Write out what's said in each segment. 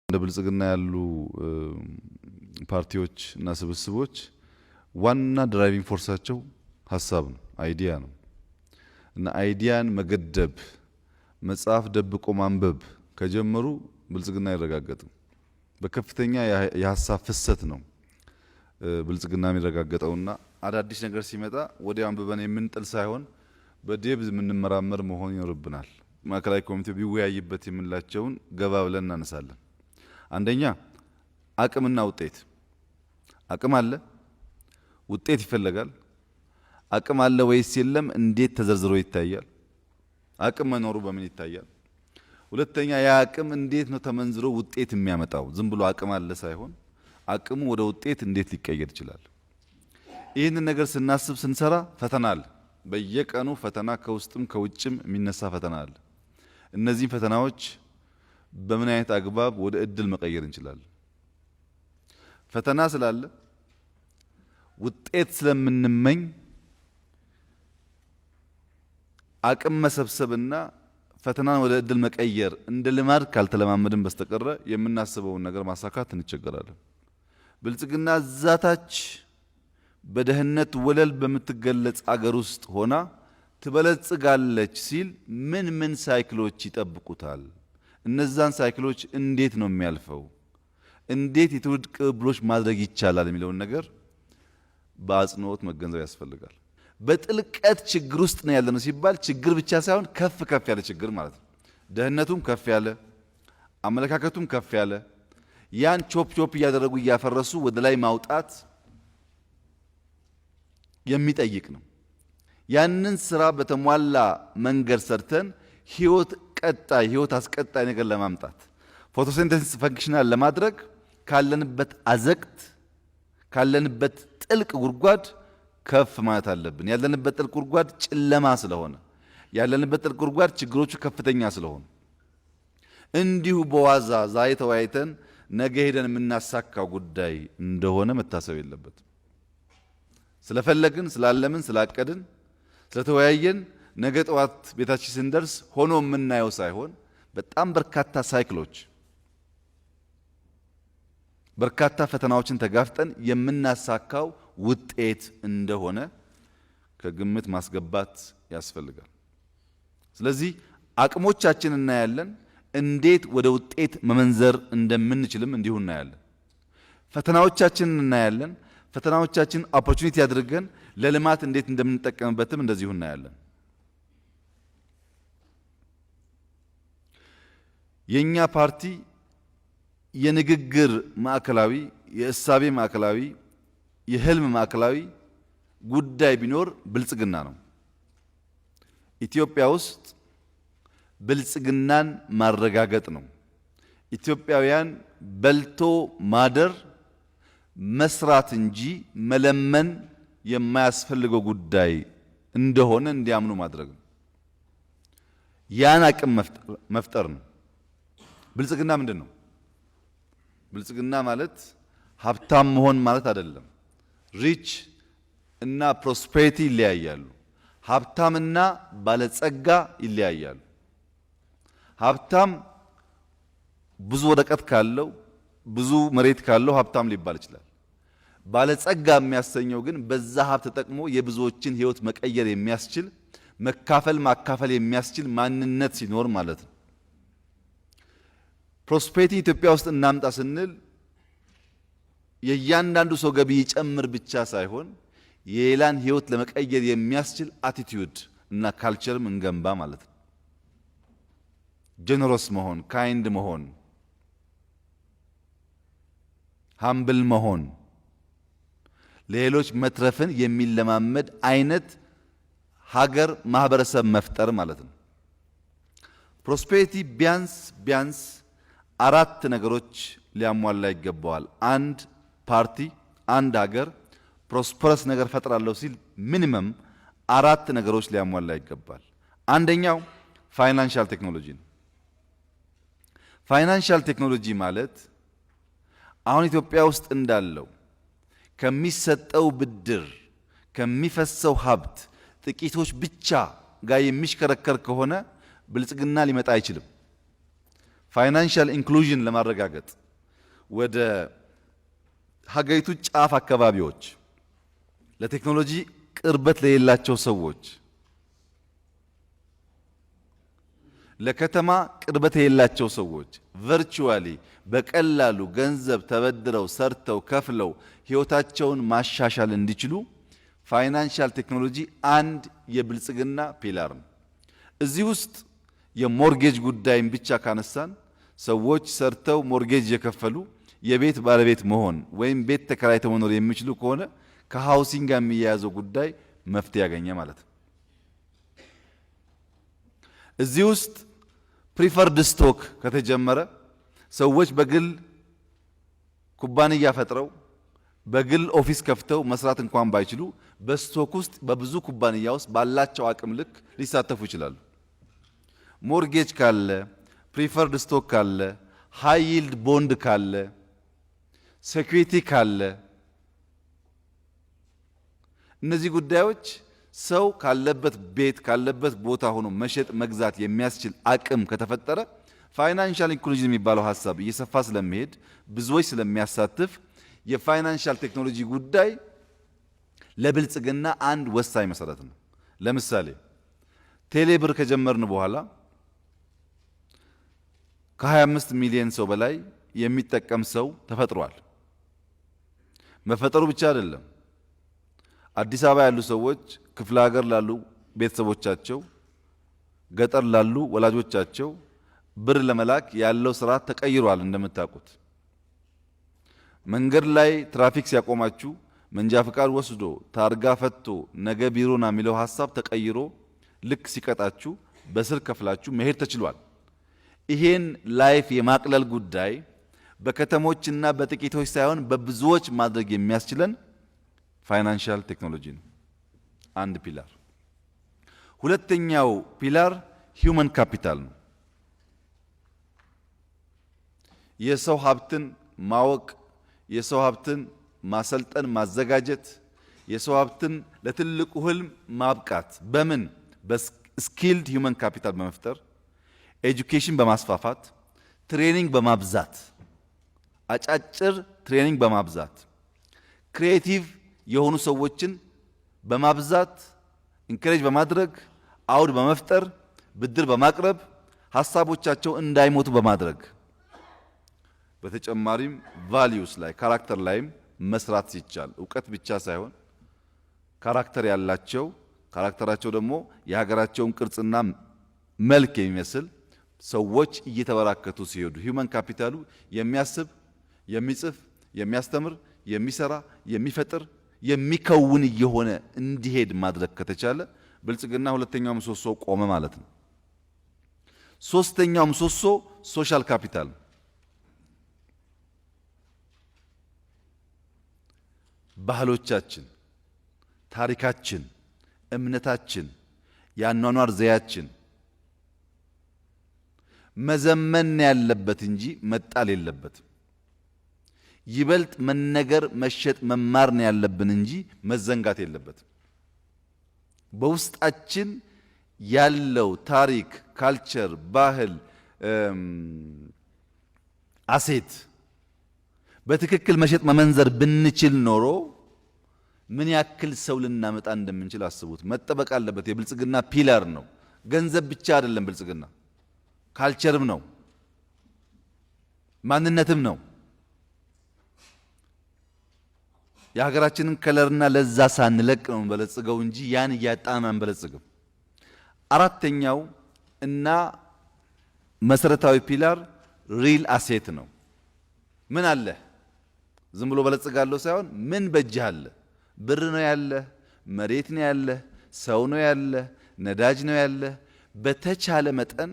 እንደ ብልጽግና ያሉ ፓርቲዎች እና ስብስቦች ዋና ድራይቪንግ ፎርሳቸው ሀሳብ ነው፣ አይዲያ ነው እና አይዲያን መገደብ መጽሐፍ ደብቆ ማንበብ ከጀመሩ ብልጽግና አይረጋገጥም። በከፍተኛ የሀሳብ ፍሰት ነው ብልጽግና የሚረጋገጠውና አዳዲስ ነገር ሲመጣ ወዲያው አንብበን የምንጥል ሳይሆን በዴብዝ የምንመራመር መሆን ይኖርብናል። ማዕከላዊ ኮሚቴው ቢወያይበት የምንላቸውን ገባ ብለን እናነሳለን። አንደኛ አቅምና ውጤት። አቅም አለ፣ ውጤት ይፈለጋል። አቅም አለ ወይስ የለም? እንዴት ተዘርዝሮ ይታያል? አቅም መኖሩ በምን ይታያል? ሁለተኛ ያ አቅም እንዴት ነው ተመንዝሮ ውጤት የሚያመጣው? ዝም ብሎ አቅም አለ ሳይሆን አቅሙ ወደ ውጤት እንዴት ሊቀየር ይችላል? ይህንን ነገር ስናስብ ስንሰራ ፈተና አለ። በየቀኑ ፈተና ከውስጥም ከውጭም የሚነሳ ፈተና አለ። እነዚህ ፈተናዎች በምን አይነት አግባብ ወደ እድል መቀየር እንችላለን? ፈተና ስላለ ውጤት ስለምንመኝ አቅም መሰብሰብና ፈተናን ወደ እድል መቀየር እንደ ልማድ ካልተለማመድን በስተቀረ የምናስበውን ነገር ማሳካት እንቸገራለን። ብልጽግና ዛታች በደህንነት ወለል በምትገለጽ አገር ውስጥ ሆና ትበለጽጋለች ሲል ምን ምን ሳይክሎች ይጠብቁታል? እነዛን ሳይክሎች እንዴት ነው የሚያልፈው? እንዴት የትውልድ ቅብብሎች ማድረግ ይቻላል የሚለውን ነገር በአጽንኦት መገንዘብ ያስፈልጋል። በጥልቀት ችግር ውስጥ ነው ያለነው ሲባል ችግር ብቻ ሳይሆን ከፍ ከፍ ያለ ችግር ማለት ነው። ደህንነቱም ከፍ ያለ፣ አመለካከቱም ከፍ ያለ፣ ያን ቾፕ ቾፕ እያደረጉ እያፈረሱ ወደ ላይ ማውጣት የሚጠይቅ ነው። ያንን ስራ በተሟላ መንገድ ሰርተን ህይወት አስቀጣይ ነገር ለማምጣት ፎቶሲንተሲስ ፈንክሽናል ለማድረግ ካለንበት አዘቅት ካለንበት ጥልቅ ጉድጓድ ከፍ ማለት አለብን። ያለንበት ጥልቅ ጉድጓድ ጨለማ ስለሆነ፣ ያለንበት ጥልቅ ጉድጓድ ችግሮቹ ከፍተኛ ስለሆኑ እንዲሁ በዋዛ ዛሬ ተወያይተን ነገ ሄደን የምናሳካው ጉዳይ እንደሆነ መታሰብ የለበትም። ስለፈለግን ስላለምን ስላቀድን ስለተወያየን ነገ ጠዋት ቤታችን ስንደርስ ሆኖ የምናየው ሳይሆን በጣም በርካታ ሳይክሎች በርካታ ፈተናዎችን ተጋፍጠን የምናሳካው ውጤት እንደሆነ ከግምት ማስገባት ያስፈልጋል። ስለዚህ አቅሞቻችን እናያለን፣ እንዴት ወደ ውጤት መመንዘር እንደምንችልም እንዲሁ እናያለን። ፈተናዎቻችንን እናያለን፣ ፈተናዎቻችን ኦፖርቹኒቲ አድርገን ለልማት እንዴት እንደምንጠቀምበትም እንደዚሁ እናያለን። የኛ ፓርቲ የንግግር ማዕከላዊ፣ የእሳቤ ማዕከላዊ፣ የህልም ማዕከላዊ ጉዳይ ቢኖር ብልጽግና ነው። ኢትዮጵያ ውስጥ ብልጽግናን ማረጋገጥ ነው። ኢትዮጵያውያን በልቶ ማደር መስራት እንጂ መለመን የማያስፈልገው ጉዳይ እንደሆነ እንዲያምኑ ማድረግ ነው። ያን አቅም መፍጠር ነው። ብልጽግና ምንድን ነው? ብልጽግና ማለት ሀብታም መሆን ማለት አይደለም። ሪች እና ፕሮስፔሪቲ ይለያያሉ። ሀብታምና ባለጸጋ ይለያያሉ። ሀብታም ብዙ ወረቀት ካለው ብዙ መሬት ካለው ሀብታም ሊባል ይችላል። ባለጸጋ የሚያሰኘው ግን በዛ ሀብት ተጠቅሞ የብዙዎችን ሕይወት መቀየር የሚያስችል ማካፈል የሚያስችል ማንነት ሲኖር ማለት ነው። ፕሮስፔሪቲ ኢትዮጵያ ውስጥ እናምጣ ስንል የእያንዳንዱ ሰው ገቢ ይጨምር ብቻ ሳይሆን የሌላን ሕይወት ለመቀየር የሚያስችል አቲቲዩድ እና ካልቸርም እንገንባ ማለት ነው። ጀነሮስ መሆን፣ ካይንድ መሆን፣ ሃምብል መሆን፣ ለሌሎች መትረፍን የሚለማመድ አይነት ሀገር ማህበረሰብ መፍጠር ማለት ነው። ፕሮስፔሪቲ ቢያንስ አራት ነገሮች ሊያሟላ ይገባዋል። አንድ ፓርቲ አንድ ሀገር ፕሮስፐረስ ነገር ፈጥራለሁ ሲል ሚኒመም አራት ነገሮች ሊያሟላ ይገባል። አንደኛው ፋይናንሻል ቴክኖሎጂ ነው። ፋይናንሻል ቴክኖሎጂ ማለት አሁን ኢትዮጵያ ውስጥ እንዳለው ከሚሰጠው ብድር ከሚፈሰው ሀብት ጥቂቶች ብቻ ጋር የሚሽከረከር ከሆነ ብልጽግና ሊመጣ አይችልም። ፋይናንሻል ኢንክሉዥን ለማረጋገጥ ወደ ሀገሪቱ ጫፍ አካባቢዎች ለቴክኖሎጂ ቅርበት ለሌላቸው ሰዎች ለከተማ ቅርበት የሌላቸው ሰዎች ቨርቹዋሊ በቀላሉ ገንዘብ ተበድረው ሰርተው ከፍለው ህይወታቸውን ማሻሻል እንዲችሉ ፋይናንሻል ቴክኖሎጂ አንድ የብልጽግና ፒላር ነው። እዚህ ውስጥ የሞርጌጅ ጉዳይን ብቻ ካነሳን ሰዎች ሰርተው ሞርጌጅ የከፈሉ የቤት ባለቤት መሆን ወይም ቤት ተከራይተው መኖር የሚችሉ ከሆነ ከሃውሲንግ ጋር የሚያያዘው ጉዳይ መፍትሄ ያገኘ ማለት ነው። እዚህ ውስጥ ፕሪፈርድ ስቶክ ከተጀመረ ሰዎች በግል ኩባንያ ፈጥረው በግል ኦፊስ ከፍተው መስራት እንኳን ባይችሉ በስቶክ ውስጥ በብዙ ኩባንያ ውስጥ ባላቸው አቅም ልክ ሊሳተፉ ይችላሉ። ሞርጌጅ ካለ፣ ፕሪፈርድ ስቶክ ካለ፣ ሃይ ይልድ ቦንድ ካለ፣ ሴኩሪቲ ካለ እነዚህ ጉዳዮች ሰው ካለበት ቤት ካለበት ቦታ ሆኖ መሸጥ መግዛት የሚያስችል አቅም ከተፈጠረ ፋይናንሻል ኢንክሉዥን የሚባለው ሀሳብ እየሰፋ ስለሚሄድ ብዙዎች ስለሚያሳትፍ የፋይናንሻል ቴክኖሎጂ ጉዳይ ለብልጽግና አንድ ወሳኝ መሰረት ነው። ለምሳሌ ቴሌብር ከጀመርን በኋላ ከ25 ሚሊዮን ሰው በላይ የሚጠቀም ሰው ተፈጥሯል። መፈጠሩ ብቻ አይደለም። አዲስ አበባ ያሉ ሰዎች ክፍለ ሀገር ላሉ ቤተሰቦቻቸው፣ ገጠር ላሉ ወላጆቻቸው ብር ለመላክ ያለው ስርዓት ተቀይሯል። እንደምታውቁት መንገድ ላይ ትራፊክ ሲያቆማችሁ መንጃ ፍቃድ ወስዶ ታርጋ ፈቶ ነገ ቢሮና የሚለው ሀሳብ ተቀይሮ ልክ ሲቀጣችሁ በስልክ ከፍላችሁ መሄድ ተችሏል። ይሄን ላይፍ የማቅለል ጉዳይ በከተሞችና በጥቂቶች ሳይሆን በብዙዎች ማድረግ የሚያስችለን ፋይናንሻል ቴክኖሎጂ ነው። አንድ ፒላር። ሁለተኛው ፒላር ሂውመን ካፒታል ነው። የሰው ሀብትን ማወቅ፣ የሰው ሀብትን ማሰልጠን፣ ማዘጋጀት፣ የሰው ሀብትን ለትልቁ ህልም ማብቃት በምን በስኪልድ ሂውመን ካፒታል በመፍጠር ኤጁኬሽን በማስፋፋት ትሬኒንግ በማብዛት አጫጭር ትሬኒንግ በማብዛት ክሪኤቲቭ የሆኑ ሰዎችን በማብዛት ኢንከሬጅ በማድረግ አውድ በመፍጠር ብድር በማቅረብ ሀሳቦቻቸው እንዳይሞቱ በማድረግ በተጨማሪም ቫልዩስ ላይ ካራክተር ላይም መስራት ሲቻል እውቀት ብቻ ሳይሆን ካራክተር ያላቸው ካራክተራቸው ደግሞ የሀገራቸውን ቅርጽና መልክ የሚመስል ሰዎች እየተበራከቱ ሲሄዱ ሂውመን ካፒታሉ የሚያስብ፣ የሚጽፍ፣ የሚያስተምር፣ የሚሰራ፣ የሚፈጥር፣ የሚከውን እየሆነ እንዲሄድ ማድረግ ከተቻለ ብልጽግና ሁለተኛው ምሰሶ ቆመ ማለት ነው። ሶስተኛው ምሰሶ ሶሻል ካፒታል ነው። ባህሎቻችን፣ ታሪካችን፣ እምነታችን፣ የአኗኗር ዘያችን መዘመን ያለበት እንጂ መጣል የለበትም። ይበልጥ መነገር፣ መሸጥ፣ መማር ነው ያለብን እንጂ መዘንጋት የለበትም። በውስጣችን ያለው ታሪክ፣ ካልቸር፣ ባህል፣ አሴት በትክክል መሸጥ መመንዘር ብንችል ኖሮ ምን ያክል ሰው ልናመጣ እንደምንችል አስቡት። መጠበቅ አለበት። የብልጽግና ፒላር ነው። ገንዘብ ብቻ አይደለም ብልጽግና፣ ካልቸርም ነው፣ ማንነትም ነው። የሀገራችንን ከለርና ለዛ ሳንለቅ ነው እንበለጽገው እንጂ ያን እያጣን አንበለጽግም። አራተኛው እና መሰረታዊ ፒላር ሪል አሴት ነው። ምን አለ? ዝም ብሎ በለጽጋለሁ ሳይሆን ምን በእጅህ አለ? ብር ነው ያለ፣ መሬት ነው ያለ፣ ሰው ነው ያለ፣ ነዳጅ ነው ያለ። በተቻለ መጠን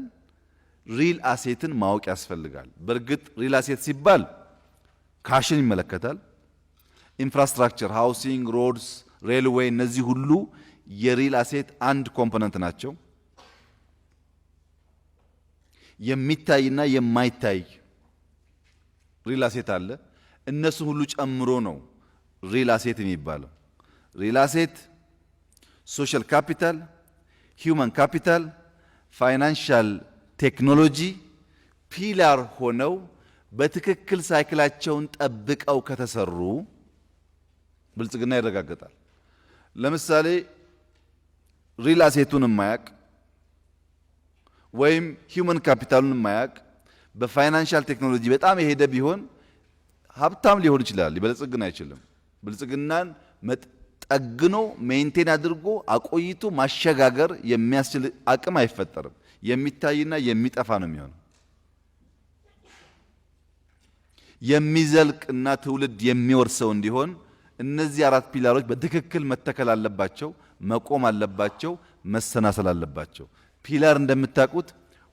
ሪል አሴትን ማወቅ ያስፈልጋል። በእርግጥ ሪል አሴት ሲባል ካሽን ይመለከታል። ኢንፍራስትራክቸር፣ ሃውሲንግ፣ ሮድስ፣ ሬልዌይ እነዚህ ሁሉ የሪል አሴት አንድ ኮምፖነንት ናቸው። የሚታይና የማይታይ ሪል አሴት አለ። እነሱን ሁሉ ጨምሮ ነው ሪል አሴት የሚባለው። ሪል አሴት፣ ሶሻል ካፒታል፣ ሂውማን ካፒታል፣ ፋይናንሻል ቴክኖሎጂ ፒላር ሆነው በትክክል ሳይክላቸውን ጠብቀው ከተሰሩ ብልጽግና ይረጋገጣል። ለምሳሌ ሪል አሴቱን የማያቅ ወይም ሂውመን ካፒታሉን የማያቅ በፋይናንሻል ቴክኖሎጂ በጣም የሄደ ቢሆን ሀብታም ሊሆን ይችላል፣ ሊበለጽግን አይችልም። ብልጽግናን ጠግኖ ሜንቴን አድርጎ አቆይቶ ማሸጋገር የሚያስችል አቅም አይፈጠርም። የሚታይና የሚጠፋ ነው የሚሆነው። የሚዘልቅና ትውልድ የሚወርሰው እንዲሆን እነዚህ አራት ፒላሮች በትክክል መተከል አለባቸው፣ መቆም አለባቸው፣ መሰናሰል አለባቸው። ፒላር እንደምታውቁት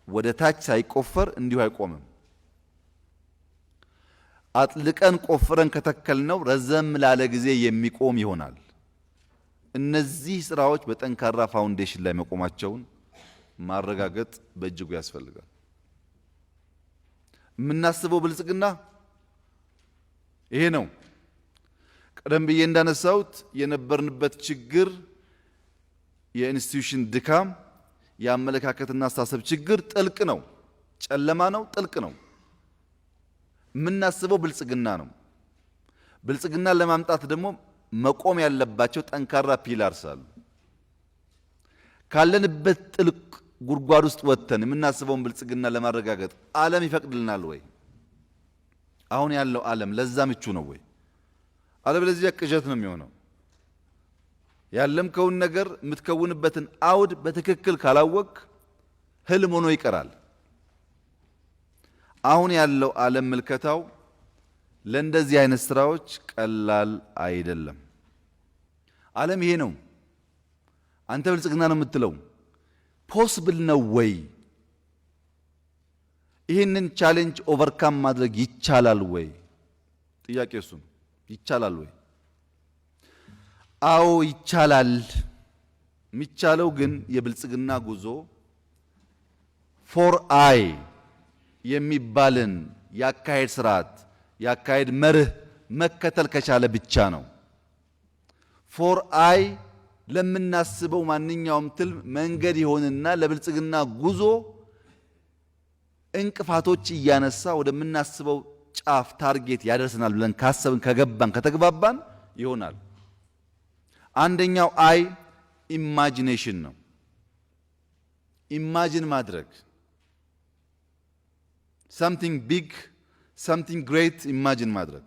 ወደ ታች ሳይቆፈር እንዲሁ አይቆምም። አጥልቀን ቆፍረን ከተከልነው ረዘም ላለ ጊዜ የሚቆም ይሆናል። እነዚህ ስራዎች በጠንካራ ፋውንዴሽን ላይ መቆማቸውን ማረጋገጥ በእጅጉ ያስፈልጋል። የምናስበው ብልጽግና ይሄ ነው። ቀደም ብዬ እንዳነሳሁት የነበርንበት ችግር የኢንስቲትዩሽን ድካም፣ የአመለካከትና አስተሳሰብ ችግር ጥልቅ ነው፣ ጨለማ ነው፣ ጥልቅ ነው። የምናስበው ብልጽግና ነው። ብልጽግና ለማምጣት ደግሞ መቆም ያለባቸው ጠንካራ ፒላርስ አሉ። ካለንበት ጥልቅ ጉድጓድ ውስጥ ወጥተን የምናስበውን ብልጽግና ለማረጋገጥ ዓለም ይፈቅድልናል ወይ? አሁን ያለው ዓለም ለዛ ምቹ ነው ወይ? አለበለዚያ ቅዠት ነው የሚሆነው። ያለምከውን ነገር የምትከውንበትን አውድ በትክክል ካላወቅ ህልም ሆኖ ይቀራል። አሁን ያለው ዓለም ምልከታው ለእንደዚህ አይነት ስራዎች ቀላል አይደለም። ዓለም ይሄ ነው። አንተ ብልጽግና ነው የምትለው ፖስብል ነው ወይ? ይህንን ቻሌንጅ ኦቨርካም ማድረግ ይቻላል ወይ? ጥያቄ እሱ ነው። ይቻላል ወይ? አዎ ይቻላል። የሚቻለው ግን የብልጽግና ጉዞ ፎር አይ የሚባልን ያካሄድ ስርዓት ያካሄድ መርህ መከተል ከቻለ ብቻ ነው። ፎር አይ ለምናስበው ማንኛውም ትልም መንገድ ይሆንና ለብልጽግና ጉዞ እንቅፋቶች እያነሳ ወደምናስበው ጫፍ ታርጌት ያደርሰናል ብለን ካሰብን፣ ከገባን፣ ከተግባባን ይሆናል። አንደኛው አይ ኢማጂኔሽን ነው። ኢማጂን ማድረግ something big, something great ኢማጂን ማድረግ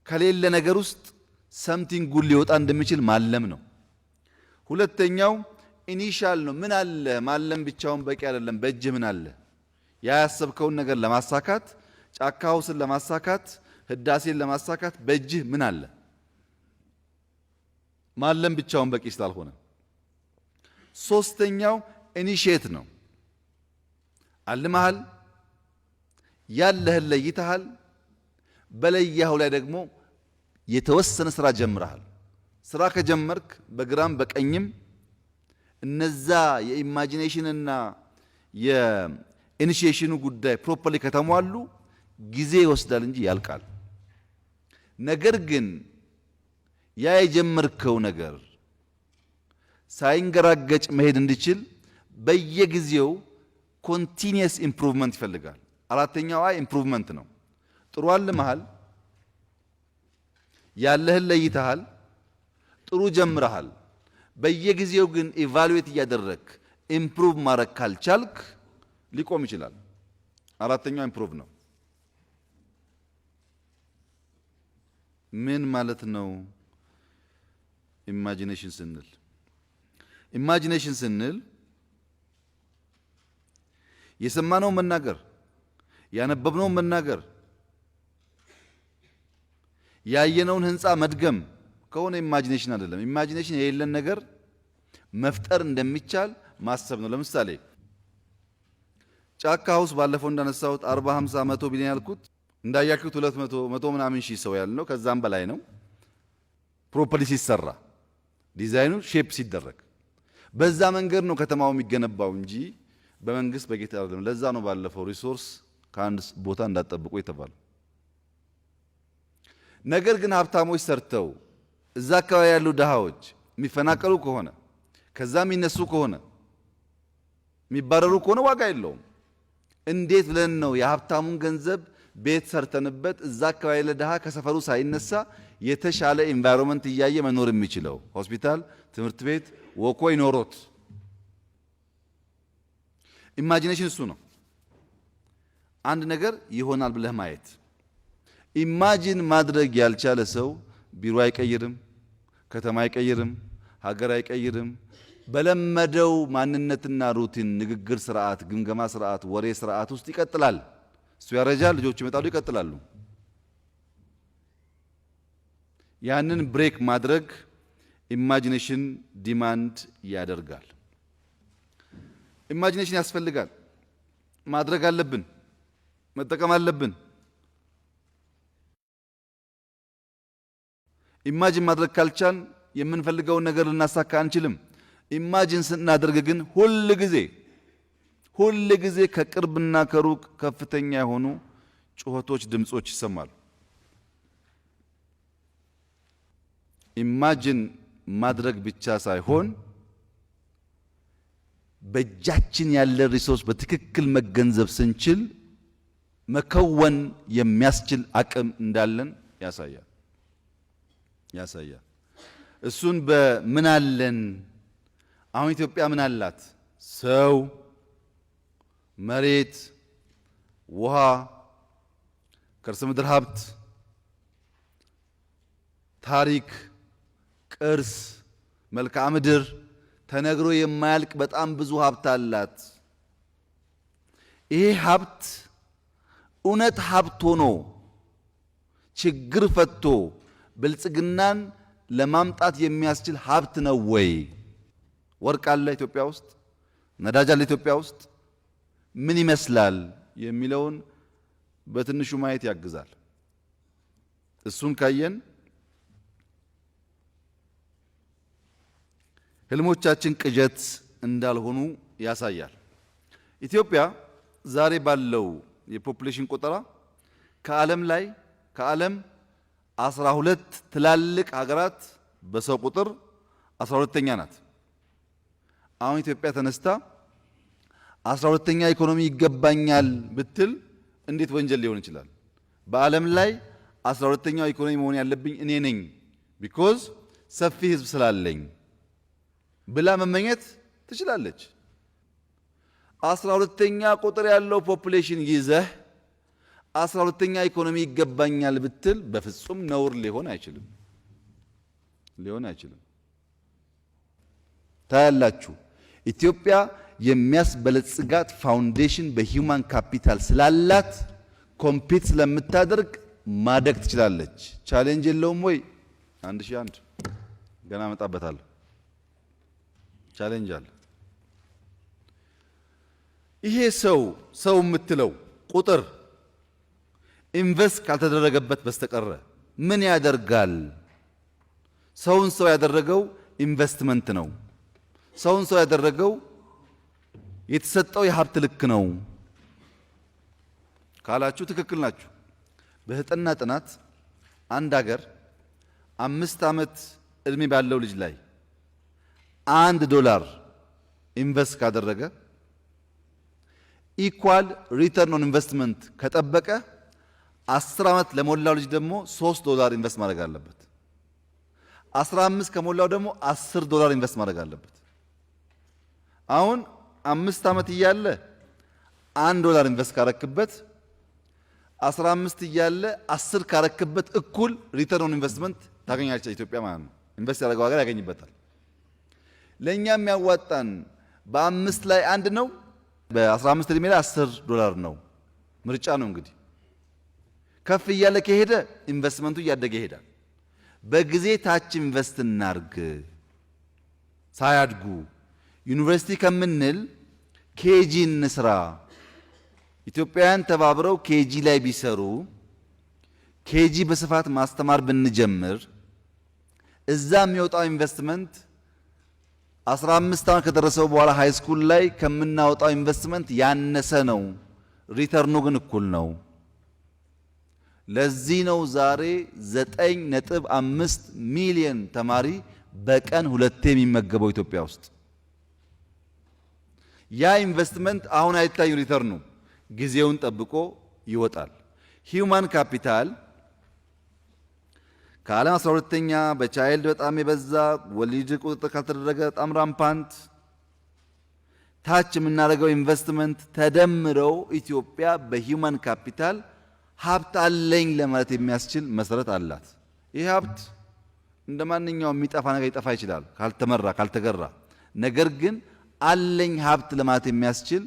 ከሌለ ነገር ውስጥ something good ሊወጣ እንደሚችል ማለም ነው። ሁለተኛው ኢኒሻል ነው። ምን አለ? ማለም ብቻውን በቂ አይደለም። በእጅህ ምን አለ? ያሰብከውን ነገር ለማሳካት ጫካ ሃውስን ለማሳካት ህዳሴን ለማሳካት በእጅህ ምን አለ? ማለም ብቻውን በቂ ስላልሆነ ሶስተኛው ኢኒሺየት ነው። አልመሃል፣ ያለህን ለይተሃል፣ በለያው ላይ ደግሞ የተወሰነ ስራ ጀምረሃል። ስራ ከጀመርክ በግራም በቀኝም እነዛ የኢማጂኔሽንና የኢኒሺዬሽኑ ጉዳይ ፕሮፐርሊ ከተሟሉ ጊዜ ይወስዳል እንጂ ያልቃል። ነገር ግን ያ የጀመርከው ነገር ሳይንገራገጭ መሄድ እንዲችል በየጊዜው ኮንቲኒየስ ኢምፕሩቭመንት ይፈልጋል። አራተኛው አይ ኢምፕሩቭመንት ነው። ጥሩ አልመሃል፣ ያለህን ለይተሃል፣ ጥሩ ጀምረሃል። በየጊዜው ግን ኢቫሉዌት እያደረክ ኢምፕሩቭ ማድረግ ካልቻልክ ሊቆም ይችላል። አራተኛው ኢምፕሩቭ ነው። ምን ማለት ነው? ኢማጂኔሽን ስንል የሰማነው መናገር፣ ያነበብነው መናገር፣ ያየነውን ህንፃ መድገም ከሆነ ኢማጂኔሽን አይደለም። ኢማጂኔሽን የሌለን ነገር መፍጠር እንደሚቻል ማሰብ ነው። ለምሳሌ ጫካ ሃውስ ባለፈው እንዳነሳሁት 40 50 100 ቢሊዮን ያልኩት እንዳያችሁት 200 ምናምን ሺህ ሰው ያልነው ከዛም በላይ ነው። ፕሮፐርሊ ሲሰራ ዲዛይኑ ሼፕ ሲደረግ በዛ መንገድ ነው ከተማው የሚገነባው እንጂ በመንግስት በጌታ አይደለም። ለዛ ነው ባለፈው ሪሶርስ ከአንድ ቦታ እንዳጠብቁ የተባለው። ነገር ግን ሀብታሞች ሰርተው እዛ አካባቢ ያሉ ድሃዎች የሚፈናቀሉ ከሆነ ከዛ የሚነሱ ከሆነ የሚባረሩ ከሆነ ዋጋ የለውም። እንዴት ብለን ነው የሀብታሙን ገንዘብ ቤት ሰርተንበት እዛ አካባቢ ለድሃ ከሰፈሩ ሳይነሳ የተሻለ ኢንቫይሮንመንት እያየ መኖር የሚችለው? ሆስፒታል፣ ትምህርት ቤት፣ ወኮይ ኖሮት። ኢማጂኔሽን እሱ ነው። አንድ ነገር ይሆናል ብለህ ማየት። ኢማጂን ማድረግ ያልቻለ ሰው ቢሮ አይቀይርም፣ ከተማ አይቀይርም፣ ሀገር አይቀይርም። በለመደው ማንነትና ሩቲን፣ ንግግር ስርዓት፣ ግምገማ ስርዓት፣ ወሬ ስርዓት ውስጥ ይቀጥላል። እሱ ያረጃል፣ ልጆች ይመጣሉ፣ ይቀጥላሉ። ያንን ብሬክ ማድረግ ኢማጂኔሽን ዲማንድ ያደርጋል። ኢማጂኔሽን ያስፈልጋል። ማድረግ አለብን፣ መጠቀም አለብን። ኢማጂን ማድረግ ካልቻን የምንፈልገውን ነገር ልናሳካ አንችልም። ኢማጂን ስናደርግ ግን ሁል ጊዜ ከቅርብና ከሩቅ ከፍተኛ የሆኑ ጩኸቶች፣ ድምጾች ይሰማሉ። ኢማጂን ማድረግ ብቻ ሳይሆን በእጃችን ያለ ሪሶርስ በትክክል መገንዘብ ስንችል መከወን የሚያስችል አቅም እንዳለን ያሳያል። እሱን በምን አለን? አሁን ኢትዮጵያ ምን አላት? ሰው፣ መሬት፣ ውሃ፣ ከርሰ ምድር ሀብት፣ ታሪክ፣ ቅርስ፣ መልክዓ ምድር፣ ተነግሮ የማያልቅ በጣም ብዙ ሀብት አላት። ይሄ ሀብት እውነት ሀብት ሆኖ ችግር ፈቶ ብልጽግናን ለማምጣት የሚያስችል ሀብት ነው ወይ? ወርቅ አለ ኢትዮጵያ ውስጥ፣ ነዳጅ አለ ኢትዮጵያ ውስጥ። ምን ይመስላል የሚለውን በትንሹ ማየት ያግዛል። እሱን ካየን ህልሞቻችን ቅዠት እንዳልሆኑ ያሳያል። ኢትዮጵያ ዛሬ ባለው የፖፑሌሽን ቆጠራ ከዓለም 12 ትላልቅ ሀገራት በሰው ቁጥር 12ኛ ናት። አሁን ኢትዮጵያ ተነስታ 12ኛ ኢኮኖሚ ይገባኛል ብትል እንዴት ወንጀል ሊሆን ይችላል? በዓለም ላይ 12ኛው ኢኮኖሚ መሆን ያለብኝ እኔ ነኝ ቢኮዝ ሰፊ ህዝብ ስላለኝ ብላ መመኘት ትችላለች። 12ኛ ቁጥር ያለው ፖፑሌሽን ይዘህ 12ኛ ኢኮኖሚ ይገባኛል ብትል በፍጹም ነውር ሊሆን አይችልም። ታያላችሁ፣ ኢትዮጵያ የሚያስበለጽጋት ፋውንዴሽን በሂውማን ካፒታል ስላላት ኮምፒት ስለምታደርግ ማደግ ትችላለች። ቻሌንጅ የለውም ወይ? 1001 ገና መጣበታለሁ። ቻሌንጅ አለ። ይሄ ሰው የምትለው ቁጥር ኢንቨስት ካልተደረገበት በስተቀረ ምን ያደርጋል? ሰውን ሰው ያደረገው ኢንቨስትመንት ነው። ሰውን ሰው ያደረገው የተሰጠው የሀብት ልክ ነው ካላችሁ ትክክል ናችሁ። በህጥና ጥናት አንድ ሀገር 5 ዓመት እድሜ ባለው ልጅ ላይ $1 ኢንቨስት ካደረገ ኢኳል ሪተርን ኦን ኢንቨስትመንት ከጠበቀ 10 ዓመት ለሞላው ልጅ ደግሞ $3 ኢንቨስት ማድረግ አለበት። 15 ከሞላው ደግሞ $10 ኢንቨስት ማድረግ አለበት። አሁን 5 ዓመት እያለ $1 ኢንቨስት ካረክበት 15 እያለ 10 ካረክበት እኩል ሪተርን ኦን ኢንቨስትመንት ታገኛለች ኢትዮጵያ ማለት ነው። ኢንቨስት ያደረገው ሀገር ያገኝበታል። ለኛ የሚያዋጣን በ5 ላይ 1 ነው፣ በ15 እድሜ ላይ $10 ነው። ምርጫ ነው እንግዲህ። ከፍ እያለ ከሄደ ኢንቨስትመንቱ እያደገ ይሄዳል። በጊዜ ታች ኢንቨስት እናርግ ሳያድጉ ዩኒቨርሲቲ ከምንል ኬጂ እንስራ። ኢትዮጵያውያን ተባብረው ኬጂ ላይ ቢሰሩ ኬጂ በስፋት ማስተማር ብንጀምር እዛ የሚወጣው ኢንቨስትመንት 15 ዓመት ከደረሰው በኋላ ሃይ ስኩል ላይ ከምናወጣው ኢንቨስትመንት ያነሰ ነው። ሪተርኑ ግን እኩል ነው። ለዚህ ነው ዛሬ 9.5 ሚሊዮን ተማሪ በቀን 2 የሚመገበው ኢትዮጵያ ውስጥ። ያ ኢንቨስትመንት አሁን አይታዩ ሪተርኑ ጊዜውን ጠብቆ ይወጣል። ሂውማን ካፒታል ከዓለም 12ኛ በቻይልድ በጣም የበዛ ወሊድ ቁጥጥር ካልተደረገ በጣም ራምፓንት ታች የምናደርገው ኢንቨስትመንት ተደምረው ኢትዮጵያ በሂውማን ካፒታል ሀብት አለኝ ለማለት የሚያስችል መሰረት አላት። ይህ ሀብት እንደ ማንኛውም የሚጠፋ ነገር ሊጠፋ ይችላል ካልተመራ ካልተገራ። ነገር ግን አለኝ ሀብት ለማለት የሚያስችል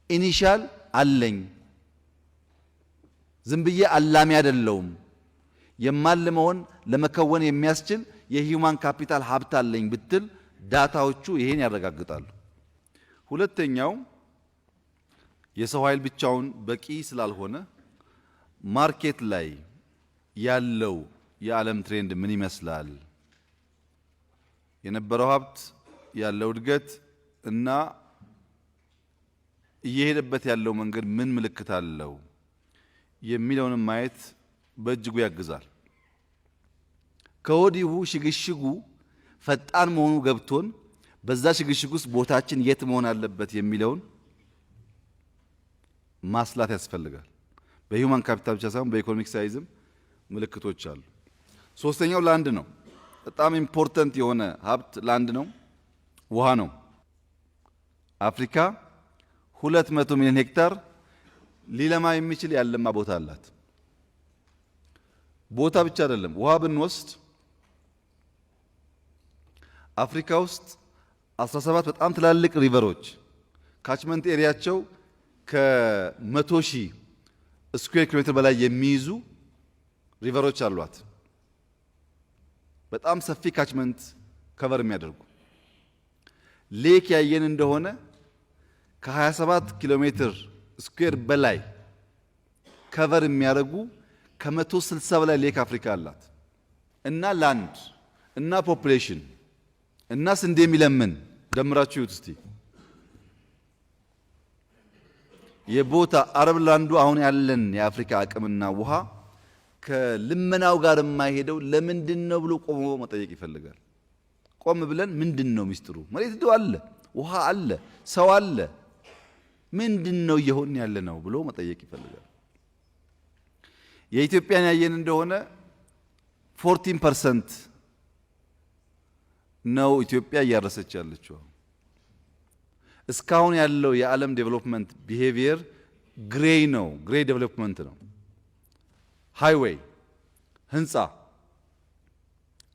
ኢኒሻል አለኝ። ዝም ብዬ አላሚ አይደለሁም። የማልመውን ለመከወን የሚያስችል የሂውማን ካፒታል ሀብት አለኝ ብትል ዳታዎቹ ይሄን ያረጋግጣሉ። ሁለተኛው የሰው ኃይል ብቻውን በቂ ስላልሆነ ማርኬት ላይ ያለው የዓለም ትሬንድ ምን ይመስላል፣ የነበረው ሀብት ያለው እድገት እና እየሄደበት ያለው መንገድ ምን ምልክት አለው የሚለውን ማየት በእጅጉ ያግዛል። ከወዲሁ ሽግሽጉ ፈጣን መሆኑ ገብቶን በዛ ሽግሽግ ውስጥ ቦታችን የት መሆን አለበት የሚለውን ማስላት ያስፈልጋል። በሂውማን ካፒታል ብቻ ሳይሆን በኢኮኖሚክ ሳይዝም ምልክቶች አሉ። ሶስተኛው ላንድ ነው። በጣም ኢምፖርታንት የሆነ ሀብት ላንድ ነው፣ ውሃ ነው። አፍሪካ 200 ሚሊዮን ሄክታር ሊለማ የሚችል ያለማ ቦታ አላት። ቦታ ብቻ አይደለም፣ ውሃ ብንወስድ አፍሪካ ውስጥ 17 በጣም ትላልቅ ሪቨሮች ካችመንት ኤሪያቸው ከ100,000 ስኩዌር ኪሎ ሜትር በላይ የሚይዙ ሪቨሮች አሏት። በጣም ሰፊ ካችመንት ከቨር የሚያደርጉ ሌክ ያየን እንደሆነ ከ27 ኪሎ ሜትር ስኩዌር በላይ ከቨር የሚያደርጉ ከ160 በላይ ሌክ አፍሪካ አላት። እና ላንድ እና ፖፑሌሽን እና ስንዴ የሚለምን ደምራችሁ ይዩት እስቲ። የቦታ አረብ ላንዱ አሁን ያለን የአፍሪካ አቅምና ውሃ ከልመናው ጋር የማይሄደው ለምንድን ነው ብሎ ቆሞ መጠየቅ ይፈልጋል። ቆም ብለን ምንድን ነው ሚስጥሩ? መሬት እንደው አለ፣ ውሃ አለ፣ ሰው አለ፣ ምንድን ነው እየሆን ያለ ነው ብሎ መጠየቅ ይፈልጋል። የኢትዮጵያን ያየን እንደሆነ 14% ነው ኢትዮጵያ እያረሰች ያለችው። እስካሁን ያለው የዓለም ዴቨሎፕመንት ቢሄቪየር ግሬይ ነው፣ ግሬይ ዴቨሎፕመንት ነው። ሃይዌይ፣ ህንፃ፣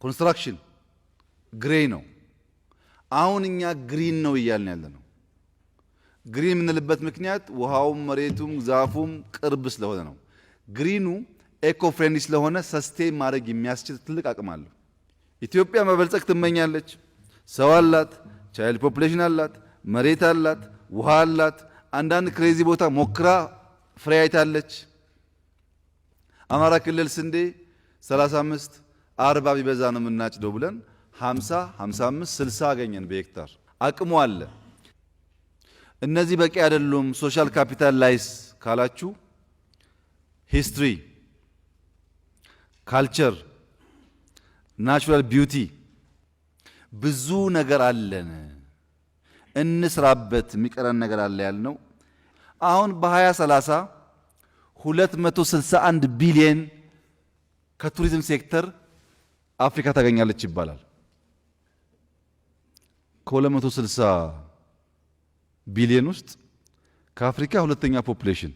ኮንስትራክሽን ግሬይ ነው። አሁን እኛ ግሪን ነው እያልን ያለ ነው። ግሪን የምንልበት ምክንያት ውሃውም መሬቱም ዛፉም ቅርብ ስለሆነ ነው። ግሪኑ ኤኮ ፍሬንድሊ ስለሆነ ሰስቴን ማድረግ የሚያስችል ትልቅ አቅም አለው። ኢትዮጵያ መበልጸግ ትመኛለች። ሰው አላት፣ ቻይልድ ፖፑሌሽን አላት፣ መሬት አላት፣ ውሃ አላት። አንዳንድ ክሬዚ ቦታ ሞክራ ፍሬ አይታለች። አማራ ክልል ስንዴ 35 40 ቢበዛ ነው የምናጭደው ብለን 50 55 60 አገኘን በሄክታር። አቅሙ አለ። እነዚህ በቂ አይደሉም። ሶሻል ካፒታል ላይስ ካላችሁ ሂስትሪ፣ ካልቸር፣ ናቹራል ቢዩቲ ብዙ ነገር አለን። እንስራበት፣ የሚቀረን ነገር አለ ያልነው አሁን በ2030 261 ቢሊየን ከቱሪዝም ሴክተር አፍሪካ ታገኛለች ይባላል። ከ260 ቢሊየን ውስጥ ከአፍሪካ ሁለተኛ ፖፑሌሽን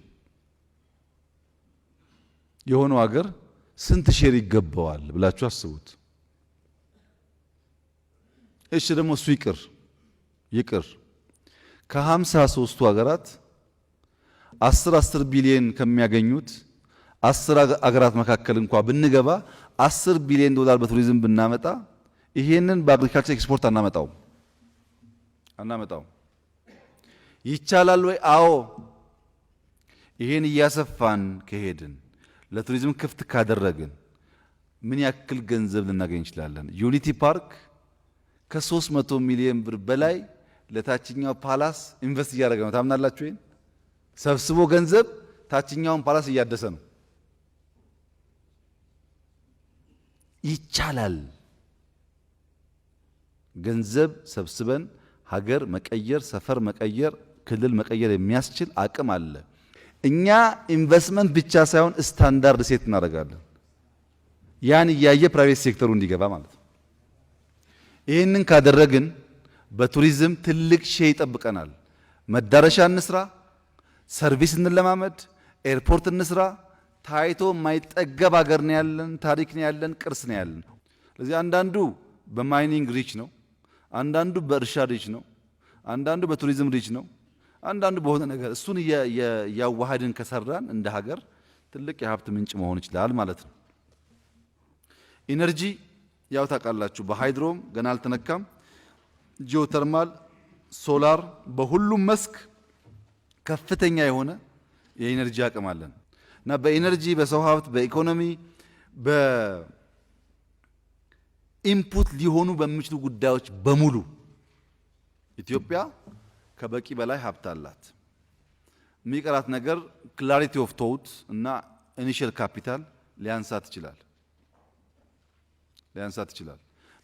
የሆነው ሀገር ስንት ሼር ይገባዋል ብላችሁ አስቡት። እሺ ደግሞ እሱ ይቅር ከ53ቱ ሀገራት 10 ቢሊየን ከሚያገኙት 10 ሀገራት መካከል እንኳን ብንገባ 10 ቢሊየን ዶላር በቱሪዝም ብናመጣ ይሄንን በአግሪካልቸር ኤክስፖርት አናመጣው። ይቻላል ወይ? አዎ። ይሄን እያሰፋን ከሄድን ለቱሪዝም ክፍት ካደረግን ምን ያክል ገንዘብ ልናገኝ እንችላለን? ዩኒቲ ፓርክ ከ300 ሚሊዮን ብር በላይ ለታችኛው ፓላስ ኢንቨስት እያደረገ ነው። ታምናላችሁ? ይሄን ሰብስቦ ገንዘብ ታችኛውን ፓላስ እያደሰ ነው። ይቻላል። ገንዘብ ሰብስበን ሀገር መቀየር፣ ሰፈር መቀየር፣ ክልል መቀየር የሚያስችል አቅም አለ። እኛ ኢንቨስትመንት ብቻ ሳይሆን ስታንዳርድ ሴት እናደርጋለን። ያን እያየ ፕራይቬት ሴክተሩ እንዲገባ ማለት ነው። ይህንን ካደረግን በቱሪዝም ትልቅ ሼ ይጠብቀናል። መዳረሻ እንስራ፣ ሰርቪስ እንለማመድ፣ ኤርፖርት እንስራ። ታይቶ የማይጠገብ ሀገር ነው ያለን፣ ታሪክ ነው ያለን፣ ቅርስ ነው ያለን። ስለዚህ አንዳንዱ በማይኒንግ ሪች ነው፣ አንዳንዱ በእርሻ ሪች ነው፣ አንዳንዱ በቱሪዝም ሪች ነው፣ አንዳንዱ በሆነ ነገር እሱን እያዋሃድን ከሰራን እንደ ሀገር ትልቅ የሀብት ምንጭ መሆን ይችላል ማለት ነው። ኢነርጂ ያው ታውቃላችሁ፣ በሃይድሮም ገና አልተነካም። ጂኦተርማል፣ ሶላር፣ በሁሉም መስክ ከፍተኛ የሆነ የኢነርጂ አቅም አለን እና በኢነርጂ፣ በሰው ሀብት፣ በኢኮኖሚ፣ በኢንፑት ሊሆኑ በሚችሉ ጉዳዮች በሙሉ ኢትዮጵያ ከበቂ በላይ ሀብት አላት። የሚቀራት ነገር ክላሪቲ ኦፍ ቶት እና ኢኒሺየል ካፒታል ሊያንሳት ይችላል።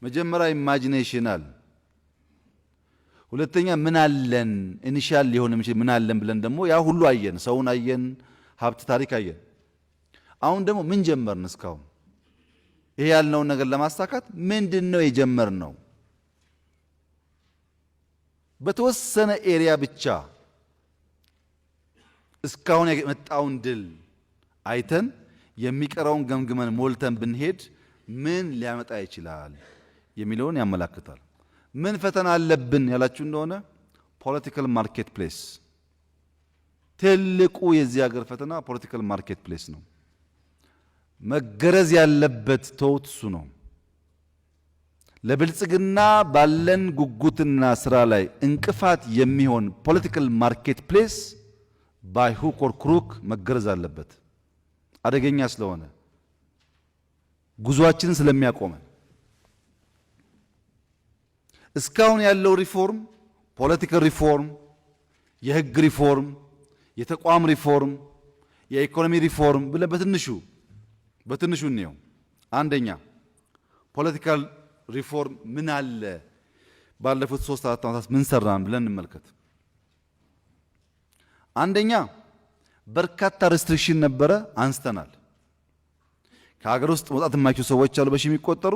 መጀመሪያ ኢማጂኔሽናል፣ ሁለተኛ ምን አለን ኢኒሺያል ሊሆን የሚችል ምን አለን ብለን ደግሞ ያ ሁሉ አየን፣ ሰውን አየን፣ ሀብት ታሪክ አየን። አሁን ደግሞ ምን ጀመርን? እስካሁን ይሄ ያልነውን ነገር ለማሳካት ምንድነው የጀመርነው? በተወሰነ ኤሪያ ብቻ እስካሁን የመጣውን ድል አይተን የሚቀረውን ገምግመን ሞልተን ብንሄድ ምን ሊያመጣ ይችላል የሚለውን ያመላክታል። ምን ፈተና አለብን ያላችሁ እንደሆነ ፖለቲካል ማርኬት ፕሌስ፣ ትልቁ የዚህ ሀገር ፈተና ፖለቲካል ማርኬት ፕሌስ ነው። መገረዝ ያለበት ተውት እሱ ነው። ለብልጽግና ባለን ጉጉትና ስራ ላይ እንቅፋት የሚሆን ፖለቲካል ማርኬት ፕሌስ ባይ ሁክ ኦር ክሩክ መገረዝ አለበት። አደገኛ ስለሆነ ጉዟችንን ስለሚያቆመን እስካሁን ያለው ሪፎርም ፖለቲካል ሪፎርም፣ የህግ ሪፎርም፣ የተቋም ሪፎርም፣ የኢኮኖሚ ሪፎርም ብለን በትንሹ እንየው። አንደኛ ፖለቲካል ሪፎርም ምን አለ? ባለፉት 3-4 ዓመታት ምን ሰራን ብለን እንመልከት። አንደኛ በርካታ ሪስትሪክሽን ነበረ፣ አንስተናል። ከሀገር ውስጥ መውጣት የማይችሉ ሰዎች አሉ፣ በሺ የሚቆጠሩ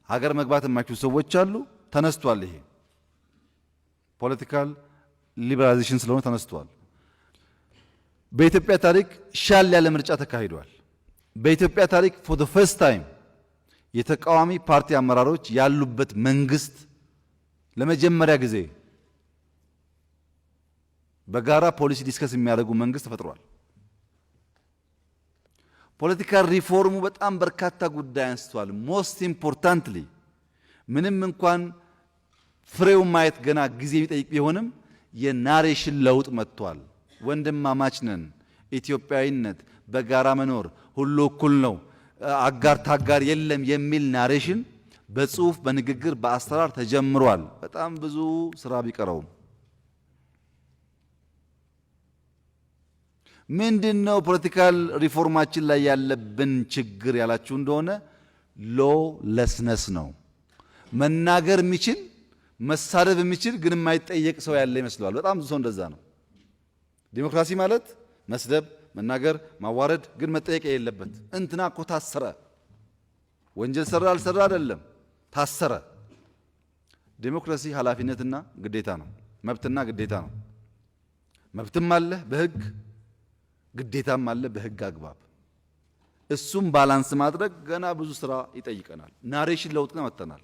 ሀገር መግባት የማይችሉ ሰዎች አሉ። ተነስቷል። ይሄ ፖለቲካል ሊበራላይዜሽን ስለሆነ ተነስቷል። በኢትዮጵያ ታሪክ ሻል ያለ ምርጫ ተካሂዷል። በኢትዮጵያ ታሪክ ፎር ዘ ፈርስት ታይም የተቃዋሚ ፓርቲ አመራሮች ያሉበት መንግስት ለመጀመሪያ ጊዜ በጋራ ፖሊሲ ዲስከስ የሚያደርጉ መንግስት ተፈጥሯል። ፖለቲካል ሪፎርሙ በጣም በርካታ ጉዳይ አንስቷል። ሞስት ኢምፖርታንትሊ ምንም እንኳን ፍሬው ማየት ገና ጊዜ የሚጠይቅ ቢሆንም የናሬሽን ለውጥ መጥቷል። ወንድማማች ነን፣ ኢትዮጵያዊነት፣ በጋራ መኖር፣ ሁሉ እኩል ነው፣ አጋር ታጋር የለም የሚል ናሬሽን በጽሁፍ በንግግር በአሰራር ተጀምሯል። በጣም ብዙ ስራ ቢቀረውም ምንድነው ፖለቲካል ሪፎርማችን ላይ ያለብን ችግር ያላችሁ እንደሆነ ሎለስነስ ነው። መናገር የሚችል መሳደብ የሚችል ግን የማይጠየቅ ሰው ያለ ይመስለዋል። በጣም ብዙ ሰው እንደዛ ነው። ዲሞክራሲ ማለት መስደብ፣ መናገር፣ ማዋረድ ግን መጠየቅ የሌለበት። እንትና እኮ ታሰረ፣ ወንጀል ሰራ አልሰራ አይደለም፣ ታሰረ። ዲሞክራሲ ኃላፊነትና ግዴታ ነው፣ መብትና ግዴታ ነው። መብትም አለ በህግ ግዴታም አለ በህግ አግባብ። እሱም ባላንስ ማድረግ ገና ብዙ ስራ ይጠይቀናል። ናሬሽን ለውጥ ነው መጥተናል።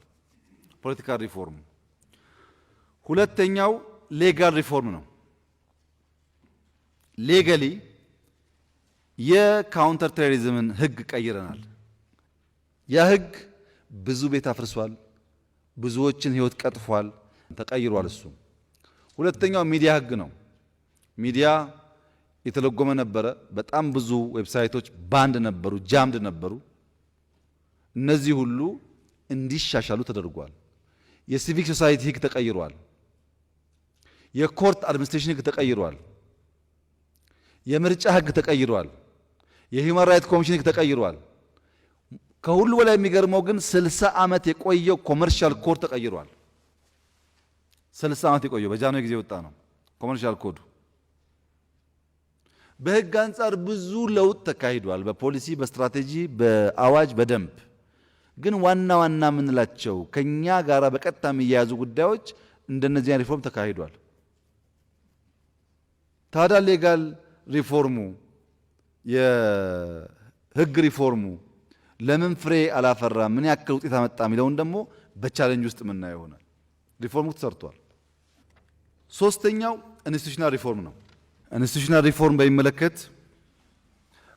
ፖለቲካል ሪፎርም። ሁለተኛው ሌጋል ሪፎርም ነው። ሌጋሊ የካውንተር ቴሮሪዝምን ህግ ቀይረናል። ያ ህግ ብዙ ቤት አፍርሷል፣ ብዙዎችን ህይወት ቀጥፏል፣ ተቀይሯል። እሱ ሁለተኛው ሚዲያ ህግ ነው። ሚዲያ የተለጎመ ነበረ። በጣም ብዙ ዌብሳይቶች ባንድ ነበሩ፣ ጃምድ ነበሩ። እነዚህ ሁሉ እንዲሻሻሉ ተደርጓል። የሲቪክ ሶሳይቲ ህግ ተቀይሯል። የኮርት አድሚኒስትሬሽን ህግ ተቀይሯል። የምርጫ ህግ ተቀይሯል። የሂውማን ራይት ኮሚሽን ህግ ተቀይሯል። ከሁሉ በላይ የሚገርመው ግን 60 ዓመት የቆየው ኮመርሻል ኮርት ተቀይሯል። 60 ዓመት የቆየው በጃንሆይ ጊዜ ወጣ ነው ኮመርሻል ኮዱ። በህግ አንጻር ብዙ ለውጥ ተካሂዷል፣ በፖሊሲ፣ በስትራቴጂ፣ በአዋጅ፣ በደንብ። ግን ዋና ዋና የምንላቸው ከኛ ጋራ በቀጥታ የሚያያዙ ጉዳዮች እንደነዚህ ሪፎርም ተካሂዷል። ታዲያ ሌጋል ሪፎርሙ የህግ ሪፎርሙ ለምን ፍሬ አላፈራ፣ ምን ያክል ውጤት አመጣ የሚለውን ደግሞ በቻሌንጅ ውስጥ የምናየው ይሆናል። ሪፎርሙ ተሰርቷል። ሶስተኛው ኢንስቲትዩሽናል ሪፎርም ነው። ኢንስቲትዩሽናል ሪፎርም በሚመለከት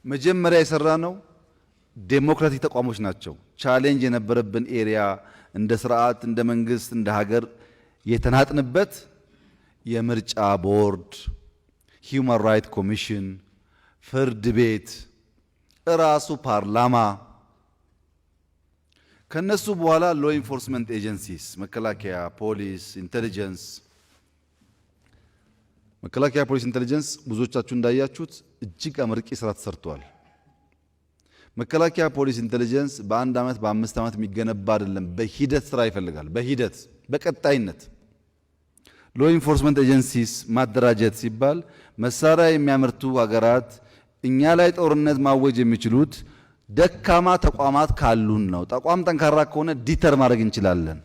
መጀመሪያ የሰራ ነው ዴሞክራቲክ ተቋሞች ናቸው። ቻሌንጅ የነበረብን ኤሪያ እንደ ስርዓት፣ እንደ መንግስት፣ እንደ ሀገር የተናጥንበት የምርጫ ቦርድ፣ ሂውማን ራይት ኮሚሽን፣ ፍርድ ቤት፣ እራሱ ፓርላማ። ከነሱ በኋላ ሎ ኢንፎርስመንት ኤጀንሲስ፣ መከላከያ፣ ፖሊስ፣ ኢንተሊጀንስ። መከላከያ፣ ፖሊስ፣ ኢንተሊጀንስ ብዙዎቻችሁ እንዳያችሁት እጅግ አመርቂ ስራ ተሰርቷል። መከላከያ፣ ፖሊስ፣ ኢንተሊጀንስ በአንድ ዓመት በ5 ዓመት የሚገነባ አይደለም። በሂደት ስራ ይፈልጋል። በሂደት በቀጣይነት። ሎ ኢንፎርስመንት ኤጀንሲስ ማደራጀት ሲባል መሳሪያ የሚያመርቱ ሀገራት እኛ ላይ ጦርነት ማወጅ የሚችሉት ደካማ ተቋማት ካሉን ነው። ተቋም ጠንካራ ከሆነ ዲተር ማድረግ እንችላለን።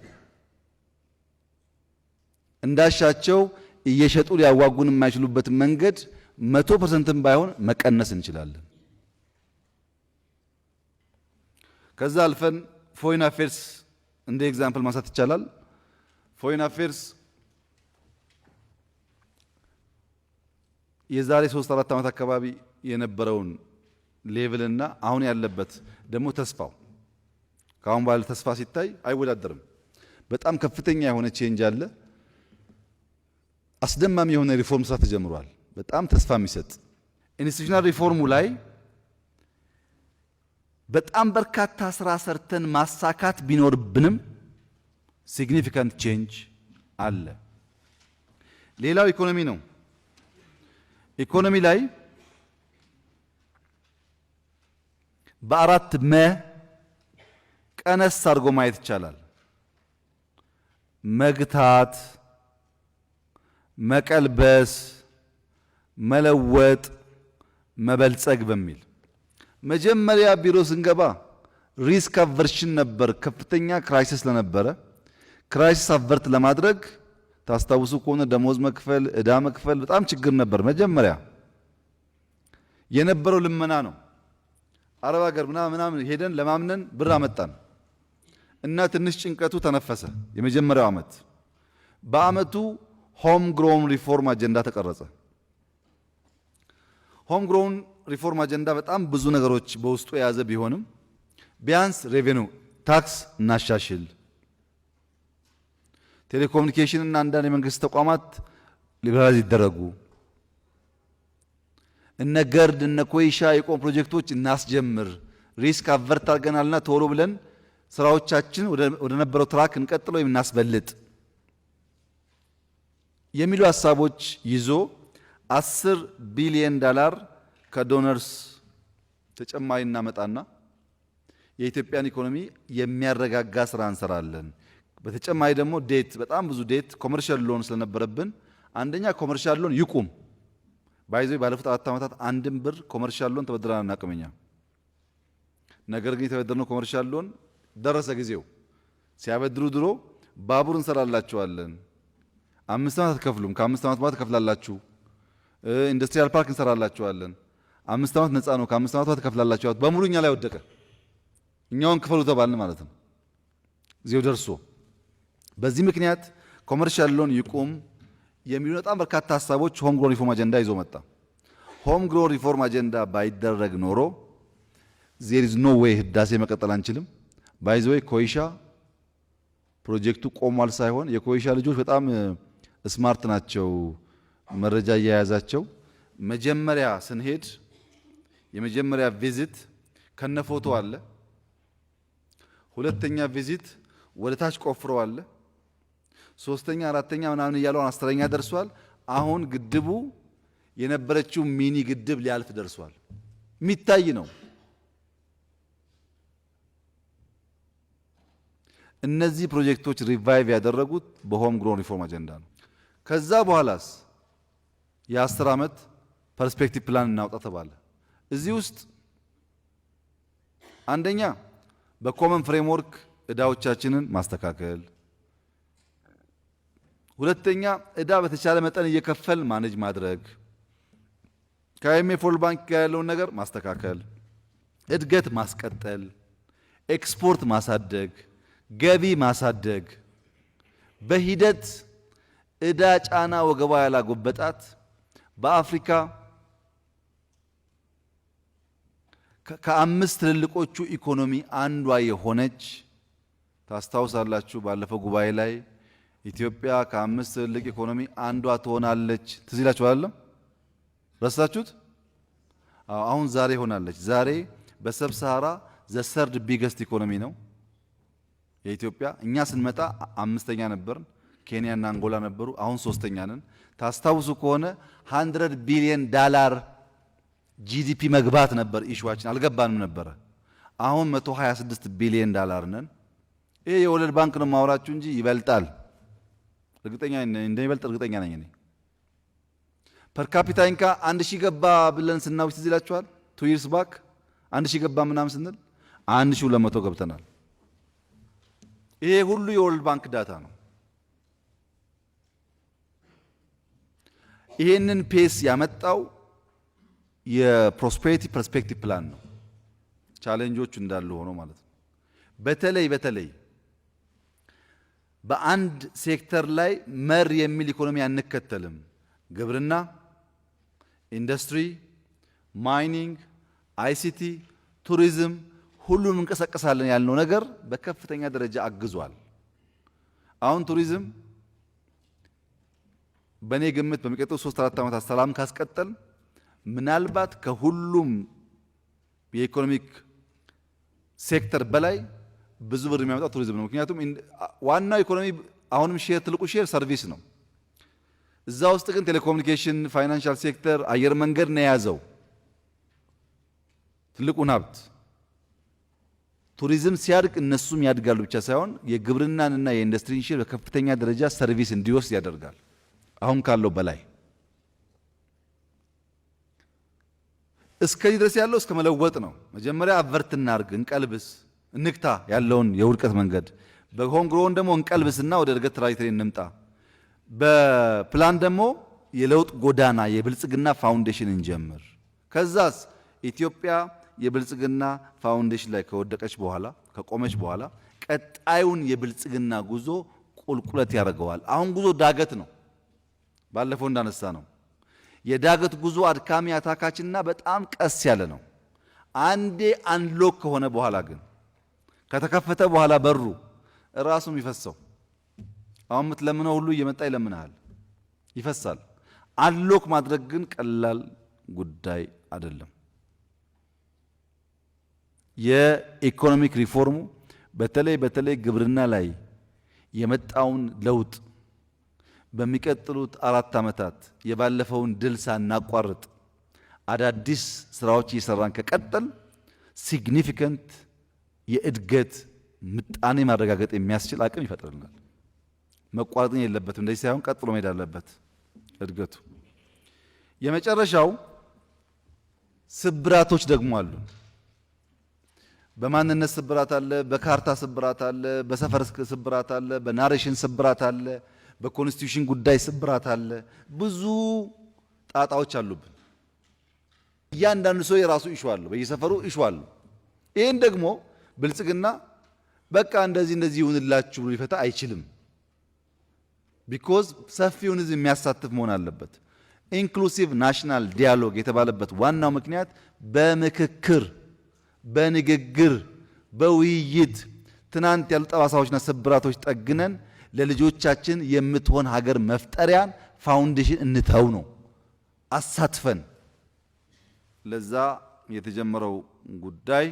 እንዳሻቸው እየሸጡ ሊያዋጉን የማይችሉበትን መንገድ 100%ም ባይሆን መቀነስ እንችላለን። ከዛ አልፈን ፎሬን አፌርስ እንደ ኤግዛምፕል ማንሳት ይቻላል። ፎሬን አፌርስ የዛሬ 3-4 ዓመት አካባቢ የነበረውን ሌቭልና አሁን ያለበት ደግሞ ተስፋው ከአሁን ባለ ተስፋ ሲታይ አይወዳደርም። በጣም ከፍተኛ የሆነ ቼንጅ አለ። አስደማሚ የሆነ ሪፎርም ስራ ተጀምሯል። በጣም ተስፋ የሚሰጥ ኢንስቲትዩሽናል ሪፎርሙ ላይ በጣም በርካታ ስራ ሰርተን ማሳካት ቢኖርብንም ሲግኒፊካንት ቼንጅ አለ። ሌላው ኢኮኖሚ ነው። ኢኮኖሚ ላይ በአራት ቀነስ አድርጎ ማየት ይቻላል። መግታት፣ መቀልበስ፣ መለወጥ፣ መበልጸግ በሚል መጀመሪያ ቢሮ ስንገባ ሪስክ አቨርሽን ነበር። ከፍተኛ ክራይሲስ ስለነበረ ክራይሲስ አቨርት ለማድረግ ታስታውሱ ከሆነ ደሞዝ መክፈል፣ ዕዳ መክፈል በጣም ችግር ነበር። መጀመሪያ የነበረው ልመና ነው። አረብ ሀገር ምናምን ሄደን ለማምነን ብር አመጣን እና ትንሽ ጭንቀቱ ተነፈሰ። የመጀመሪያው ዓመት በአመቱ ሆም ግሮውን ሪፎርም አጀንዳ ተቀረጸ። ሆም ግሮውን ሪፎርም አጀንዳ በጣም ብዙ ነገሮች በውስጡ የያዘ ቢሆንም ቢያንስ ሬቬኒው ታክስ እናሻሽል፣ ቴሌኮሙኒኬሽን እና አንዳንድ የመንግስት ተቋማት ሊበራላይዝ ይደረጉ፣ እነ ገርድ እነ ኮይሻ የቆም ፕሮጀክቶች እናስጀምር፣ ሪስክ አቨርት አድርገናልና ቶሎ ብለን ስራዎቻችን ወደ ነበረው ትራክ እንቀጥል ወይም እናስበልጥ የሚሉ ሀሳቦች ይዞ $10 ቢሊዮን ከዶነርስ ተጨማሪ እናመጣና የኢትዮጵያን ኢኮኖሚ የሚያረጋጋ ስራ እንሰራለን። በተጨማሪ ደግሞ ዴት በጣም ብዙ ዴት ኮመርሻል ሎን ስለነበረብን አንደኛ ኮመርሻል ሎን ይቁም። ባይዘይ ባለፉት 4 ዓመታት አንድም ብር ኮመርሻል ሎን ተበድረን አናውቅም እኛ። ነገር ግን የተበደርነው ኮመርሻል ሎን ደረሰ ጊዜው። ሲያበድሩ ድሮ ባቡር እንሰራላችኋለን፣ 5 ዓመት አትከፍሉም፣ ከ5 ዓመት በኋላ ትከፍላላችሁ፣ ኢንዱስትሪያል ፓርክ እንሰራላችኋለን፣ 5 ዓመት ነፃ ነው፣ ከ5 ዓመት በኋላ ትከፍላላችሁ። በሙሉ እኛ ላይ ወደቀ። እኛውን ክፈሉ ተባልን ማለት ነው ጊዜው ደርሶ። በዚህ ምክንያት ኮመርሻል ሎን ይቁም የሚሉ በጣም በርካታ ሀሳቦች ሆም ግሮን ሪፎርም አጀንዳ ይዞ መጣ። ሆም ግሮን ሪፎርም አጀንዳ ባይደረግ ኖሮ ዜር ኢዝ ኖ ዌይ ህዳሴ መቀጠል አንችልም። ባይዘዌ ኮይሻ ፕሮጀክቱ ቆሟል ሳይሆን የኮይሻ ልጆች በጣም ስማርት ናቸው፣ መረጃ እያያዛቸው። መጀመሪያ ስንሄድ የመጀመሪያ ቪዚት ከነ ፎቶ አለ። ሁለተኛ ቪዚት ወደ ታች ቆፍረው አለ። ሶስተኛ አራተኛ ምናምን እያለው 10ኛ ደርሷል። አሁን ግድቡ የነበረችው ሚኒ ግድብ ሊያልፍ ደርሷል። የሚታይ ነው። እነዚህ ፕሮጀክቶች ሪቫይቭ ያደረጉት በሆም ግሮን ሪፎርም አጀንዳ ነው። ከዛ በኋላስ የ10 ዓመት ፐርስፔክቲቭ ፕላን እናውጣ ተባለ። እዚህ ውስጥ አንደኛ በኮመን ፍሬምወርክ እዳዎቻችንን ማስተካከል፣ ሁለተኛ እዳ በተቻለ መጠን እየከፈል ማኔጅ ማድረግ፣ ከአይኤምኤፍ ወርልድ ባንክ ጋር ያለውን ነገር ማስተካከል፣ እድገት ማስቀጠል፣ ኤክስፖርት ማሳደግ፣ ገቢ ማሳደግ፣ በሂደት እዳ ጫና ወገባ ያላጎበጣት በአፍሪካ ከአምስት ትልልቆቹ ኢኮኖሚ አንዷ የሆነች ታስታውሳላችሁ። ባለፈው ጉባኤ ላይ ኢትዮጵያ ከአምስት ትልልቅ ኢኮኖሚ አንዷ ትሆናለች ትዝ ይላችሁ አይደለም? ረሳችሁት? አሁን ዛሬ ሆናለች። ዛሬ በሰብ ሰሃራ ዘ ሰርድ ቢገስት ኢኮኖሚ ነው የኢትዮጵያ። እኛ ስንመጣ አምስተኛ ነበርን፣ ኬንያና አንጎላ ነበሩ። አሁን ሶስተኛ ነን። ታስታውሱ ከሆነ $100 ቢሊዮን ጂዲፒ መግባት ነበር ኢሹዋችን፣ አልገባንም ነበረ። አሁን $126 ቢሊዮን ነን። ይሄ የወርልድ ባንክ ነው ማውራችሁ እንጂ ይበልጣል። እርግጠኛ እንደሚበልጥ እርግጠኛ ነኝ እኔ። ፐር ካፒታ ኢንካ 1000 ገባ ብለን ስናውጅ ትዝ ይላችኋል። 2 years back 1000 ገባ ምናምን ስንል 1200 ገብተናል። ይሄ ሁሉ የወርልድ ባንክ ዳታ ነው። ይሄንን ፔስ ያመጣው የፕሮስፔሪቲ ፐርስፔክቲቭ ፕላን ነው። ቻሌንጆቹ እንዳሉ ሆኖ ማለት ነው። በተለይ በአንድ ሴክተር ላይ መር የሚል ኢኮኖሚ አንከተልም። ግብርና፣ ኢንዱስትሪ፣ ማይኒንግ፣ አይሲቲ፣ ቱሪዝም ሁሉም እንቀሳቀሳለን ያልነው ነገር በከፍተኛ ደረጃ አግዟል። አሁን ቱሪዝም በእኔ ግምት በሚቀጥሉ 3-4 ዓመታት ሰላም ካስቀጠል ምናልባት ከሁሉም የኢኮኖሚክ ሴክተር በላይ ብዙ ብር የሚያመጣው ቱሪዝም ነው። ምክንያቱም ዋናው ኢኮኖሚ አሁንም ሼር ትልቁ ሼር ሰርቪስ ነው። እዛ ውስጥ ግን ቴሌኮሙኒኬሽን፣ ፋይናንሻል ሴክተር፣ አየር መንገድ ነው የያዘው ትልቁን ሀብት። ቱሪዝም ሲያድግ እነሱም ያድጋሉ ብቻ ሳይሆን የግብርናንና የኢንዱስትሪን ሼር በከፍተኛ ደረጃ ሰርቪስ እንዲወስድ ያደርጋል አሁን ካለው በላይ። እስከዚህ ድረስ ያለው እስከ መለወጥ ነው። መጀመሪያ አቨርት እናርግ፣ እንቀልብስ፣ እንግታ ያለውን የውድቀት መንገድ። በሆም ግሮን ደግሞ እንቀልብስና ወደ እድገት ትራጀክተሪ እንምጣ። በፕላን ደግሞ የለውጥ ጎዳና የብልጽግና ፋውንዴሽን እንጀምር። ከዛስ ኢትዮጵያ የብልጽግና ፋውንዴሽን ላይ ከወደቀች በኋላ ከቆመች በኋላ ቀጣዩን የብልጽግና ጉዞ ቁልቁለት ያደርገዋል። አሁን ጉዞ ዳገት ነው። ባለፈው እንዳነሳ ነው የዳገት ጉዞ አድካሚ አታካችና በጣም ቀስ ያለ ነው። አንዴ አንሎክ ከሆነ በኋላ ግን ከተከፈተ በኋላ በሩ ራሱ የሚፈሰው አሁን የምትለምነው ሁሉ እየመጣ ይለምናል፣ ይፈሳል። አንሎክ ማድረግ ግን ቀላል ጉዳይ አይደለም። የኢኮኖሚክ ሪፎርሙ በተለይ ግብርና ላይ የመጣውን ለውጥ በሚቀጥሉት 4 ዓመታት የባለፈውን ድል ሳናቋርጥ አዳዲስ ስራዎች እየሰራን ከቀጠል ሲግኒፊካንት የእድገት ምጣኔ ማረጋገጥ የሚያስችል አቅም ይፈጥርልናል። መቋረጥ የለበትም። እንደዚህ ሳይሆን ቀጥሎ መሄድ አለበት እድገቱ። የመጨረሻው ስብራቶች ደግሞ አሉ። በማንነት ስብራት አለ፣ በካርታ ስብራት አለ፣ በሰፈር ስብራት አለ፣ በናሬሽን ስብራት አለ፣ በኮንስቲቱሽን ጉዳይ ስብራት አለ። ብዙ ጣጣዎች አሉብን። እያንዳንዱ ሰው የራሱ ኢሹ አለው፣ በየሰፈሩ ኢሹ አለው። ይህን ደግሞ ብልጽግና በቃ እንደዚህ ይሁንላችሁ ብሎ ሊፈታ አይችልም። ቢኮዝ ሰፊውን ህዝብ የሚያሳትፍ መሆን አለበት። ኢንክሉሲቭ ናሽናል ዲያሎግ የተባለበት ዋናው ምክንያት በምክክር፣ በንግግር፣ በውይይት ትናንት ያሉ ጠባሳዎችና ስብራቶች ጠግነን ለልጆቻችን የምትሆን ሀገር መፍጠሪያን ፋውንዴሽን እንተው ነው፣ አሳትፈን። ለዛ የተጀመረው ጉዳይ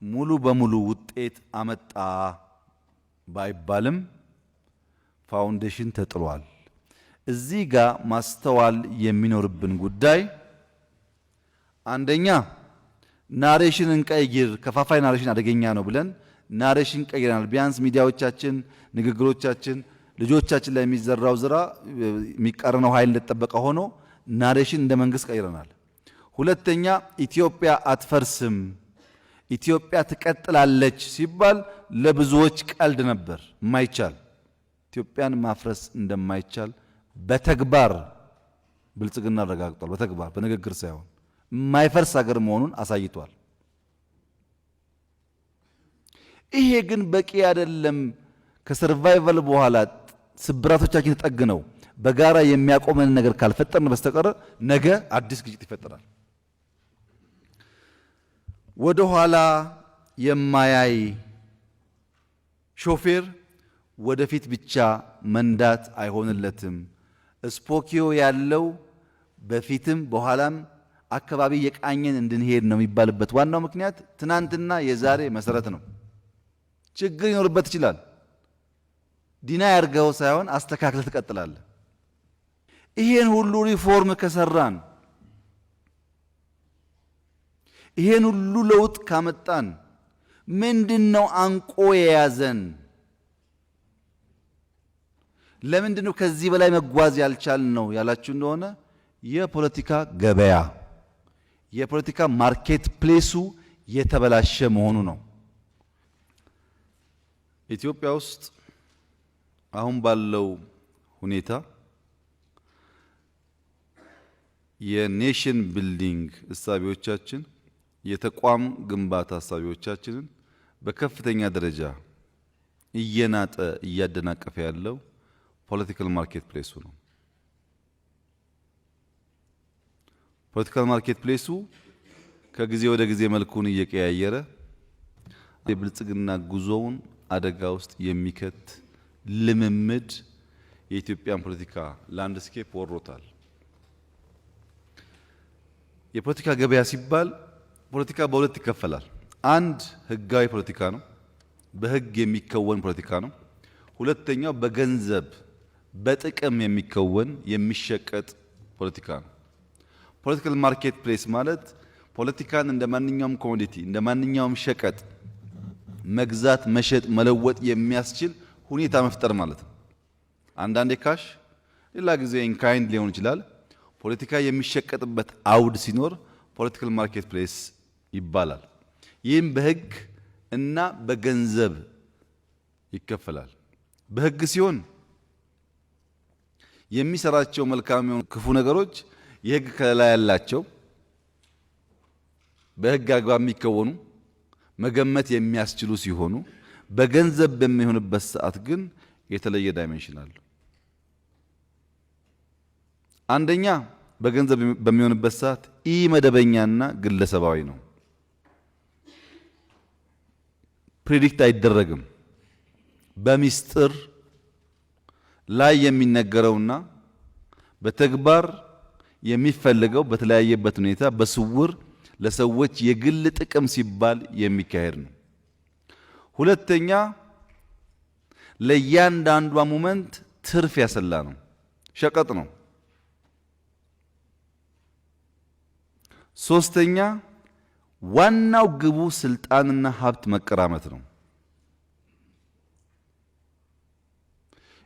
ሙሉ በሙሉ ውጤት አመጣ ባይባልም ፋውንዴሽን ተጥሏል። እዚህ ጋር ማስተዋል የሚኖርብን ጉዳይ አንደኛ ናሬሽን እንቀይር፣ ከፋፋይ ናሬሽን አደገኛ ነው ብለን ናሬሽን ቀይረናል። ቢያንስ ሚዲያዎቻችን፣ ንግግሮቻችን፣ ልጆቻችን ላይ የሚዘራው ዝራ የሚቃረነው ኃይል እንደተጠበቀ ሆኖ ናሬሽን እንደ መንግስት ቀይረናል። ሁለተኛ ኢትዮጵያ አትፈርስም፣ ኢትዮጵያ ትቀጥላለች ሲባል ለብዙዎች ቀልድ ነበር። የማይቻል ኢትዮጵያን ማፍረስ እንደማይቻል በተግባር ብልጽግና አረጋግጧል። በተግባር በንግግር ሳይሆን የማይፈርስ ሀገር መሆኑን አሳይቷል። ይሄ ግን በቂ አይደለም። ከሰርቫይቫል በኋላ ስብራቶቻችን ተጠግነው በጋራ የሚያቆመን ነገር ካልፈጠርን በስተቀር ነገ አዲስ ግጭት ይፈጠራል። ወደ ኋላ የማያይ ሾፌር ወደፊት ብቻ መንዳት አይሆንለትም። ስፖኪዮ ያለው በፊትም በኋላም አካባቢ የቃኘን እንድንሄድ ነው የሚባልበት ዋናው ምክንያት ትናንትና የዛሬ መሰረት ነው። ችግር ይኖርበት ይችላል። ዲና ያርገው ሳይሆን አስተካክለ ትቀጥላለህ። ይሄን ሁሉ ሪፎርም ከሰራን ይሄን ሁሉ ለውጥ ካመጣን ምንድነው አንቆ የያዘን? ለምንድነው ከዚህ በላይ መጓዝ ያልቻልነው ያላችሁ እንደሆነ የፖለቲካ ገበያ የፖለቲካ ማርኬት ፕሌሱ የተበላሸ መሆኑ ነው። ኢትዮጵያ ውስጥ አሁን ባለው ሁኔታ የኔሽን ቢልዲንግ እሳቤዎቻችን የተቋም ግንባታ እሳቤዎቻችንን በከፍተኛ ደረጃ እየናጠ እያደናቀፈ ያለው ፖለቲካል ማርኬት ፕሌሱ ነው። ፖለቲካል ማርኬት ፕሌሱ ከጊዜ ወደ ጊዜ መልኩን እየቀያየረ የብልጽግና ጉዞውን አደጋ ውስጥ የሚከት ልምምድ የኢትዮጵያን ፖለቲካ ላንድስኬፕ ወሮታል። የፖለቲካ ገበያ ሲባል ፖለቲካ በሁለት ይከፈላል። አንድ ህጋዊ ፖለቲካ ነው፣ በህግ የሚከወን ፖለቲካ ነው። ሁለተኛው በገንዘብ በጥቅም የሚከወን የሚሸቀጥ ፖለቲካ ነው። ፖለቲካል ማርኬት ፕሌስ ማለት ፖለቲካን እንደ ማንኛውም ኮሞዲቲ እንደ ማንኛውም ሸቀጥ መግዛት፣ መሸጥ፣ መለወጥ የሚያስችል ሁኔታ መፍጠር ማለት ነው። አንዳንዴ ካሽ፣ ሌላ ጊዜ ኢንካይንድ ሊሆን ይችላል። ፖለቲካ የሚሸቀጥበት አውድ ሲኖር ፖለቲካል ማርኬት ፕሌስ ይባላል። ይህም በህግ እና በገንዘብ ይከፈላል። በህግ ሲሆን የሚሰራቸው መልካም የሆኑ ክፉ ነገሮች የህግ ከለላ ያላቸው በህግ አግባብ የሚከወኑ መገመት የሚያስችሉ ሲሆኑ በገንዘብ በሚሆንበት ሰዓት ግን የተለየ ዳይሜንሽን አለው። አንደኛ በገንዘብ በሚሆንበት ሰዓት ኢ መደበኛና ግለሰባዊ ነው። ፕሪዲክት አይደረግም። በሚስጥር ላይ የሚነገረውና በተግባር የሚፈልገው በተለያየበት ሁኔታ በስውር ለሰዎች የግል ጥቅም ሲባል የሚካሄድ ነው። ሁለተኛ ለእያንዳንዷ ሞመንት ትርፍ ያሰላ ነው፣ ሸቀጥ ነው። ሶስተኛ ዋናው ግቡ ስልጣንና ሀብት መቀራመት ነው።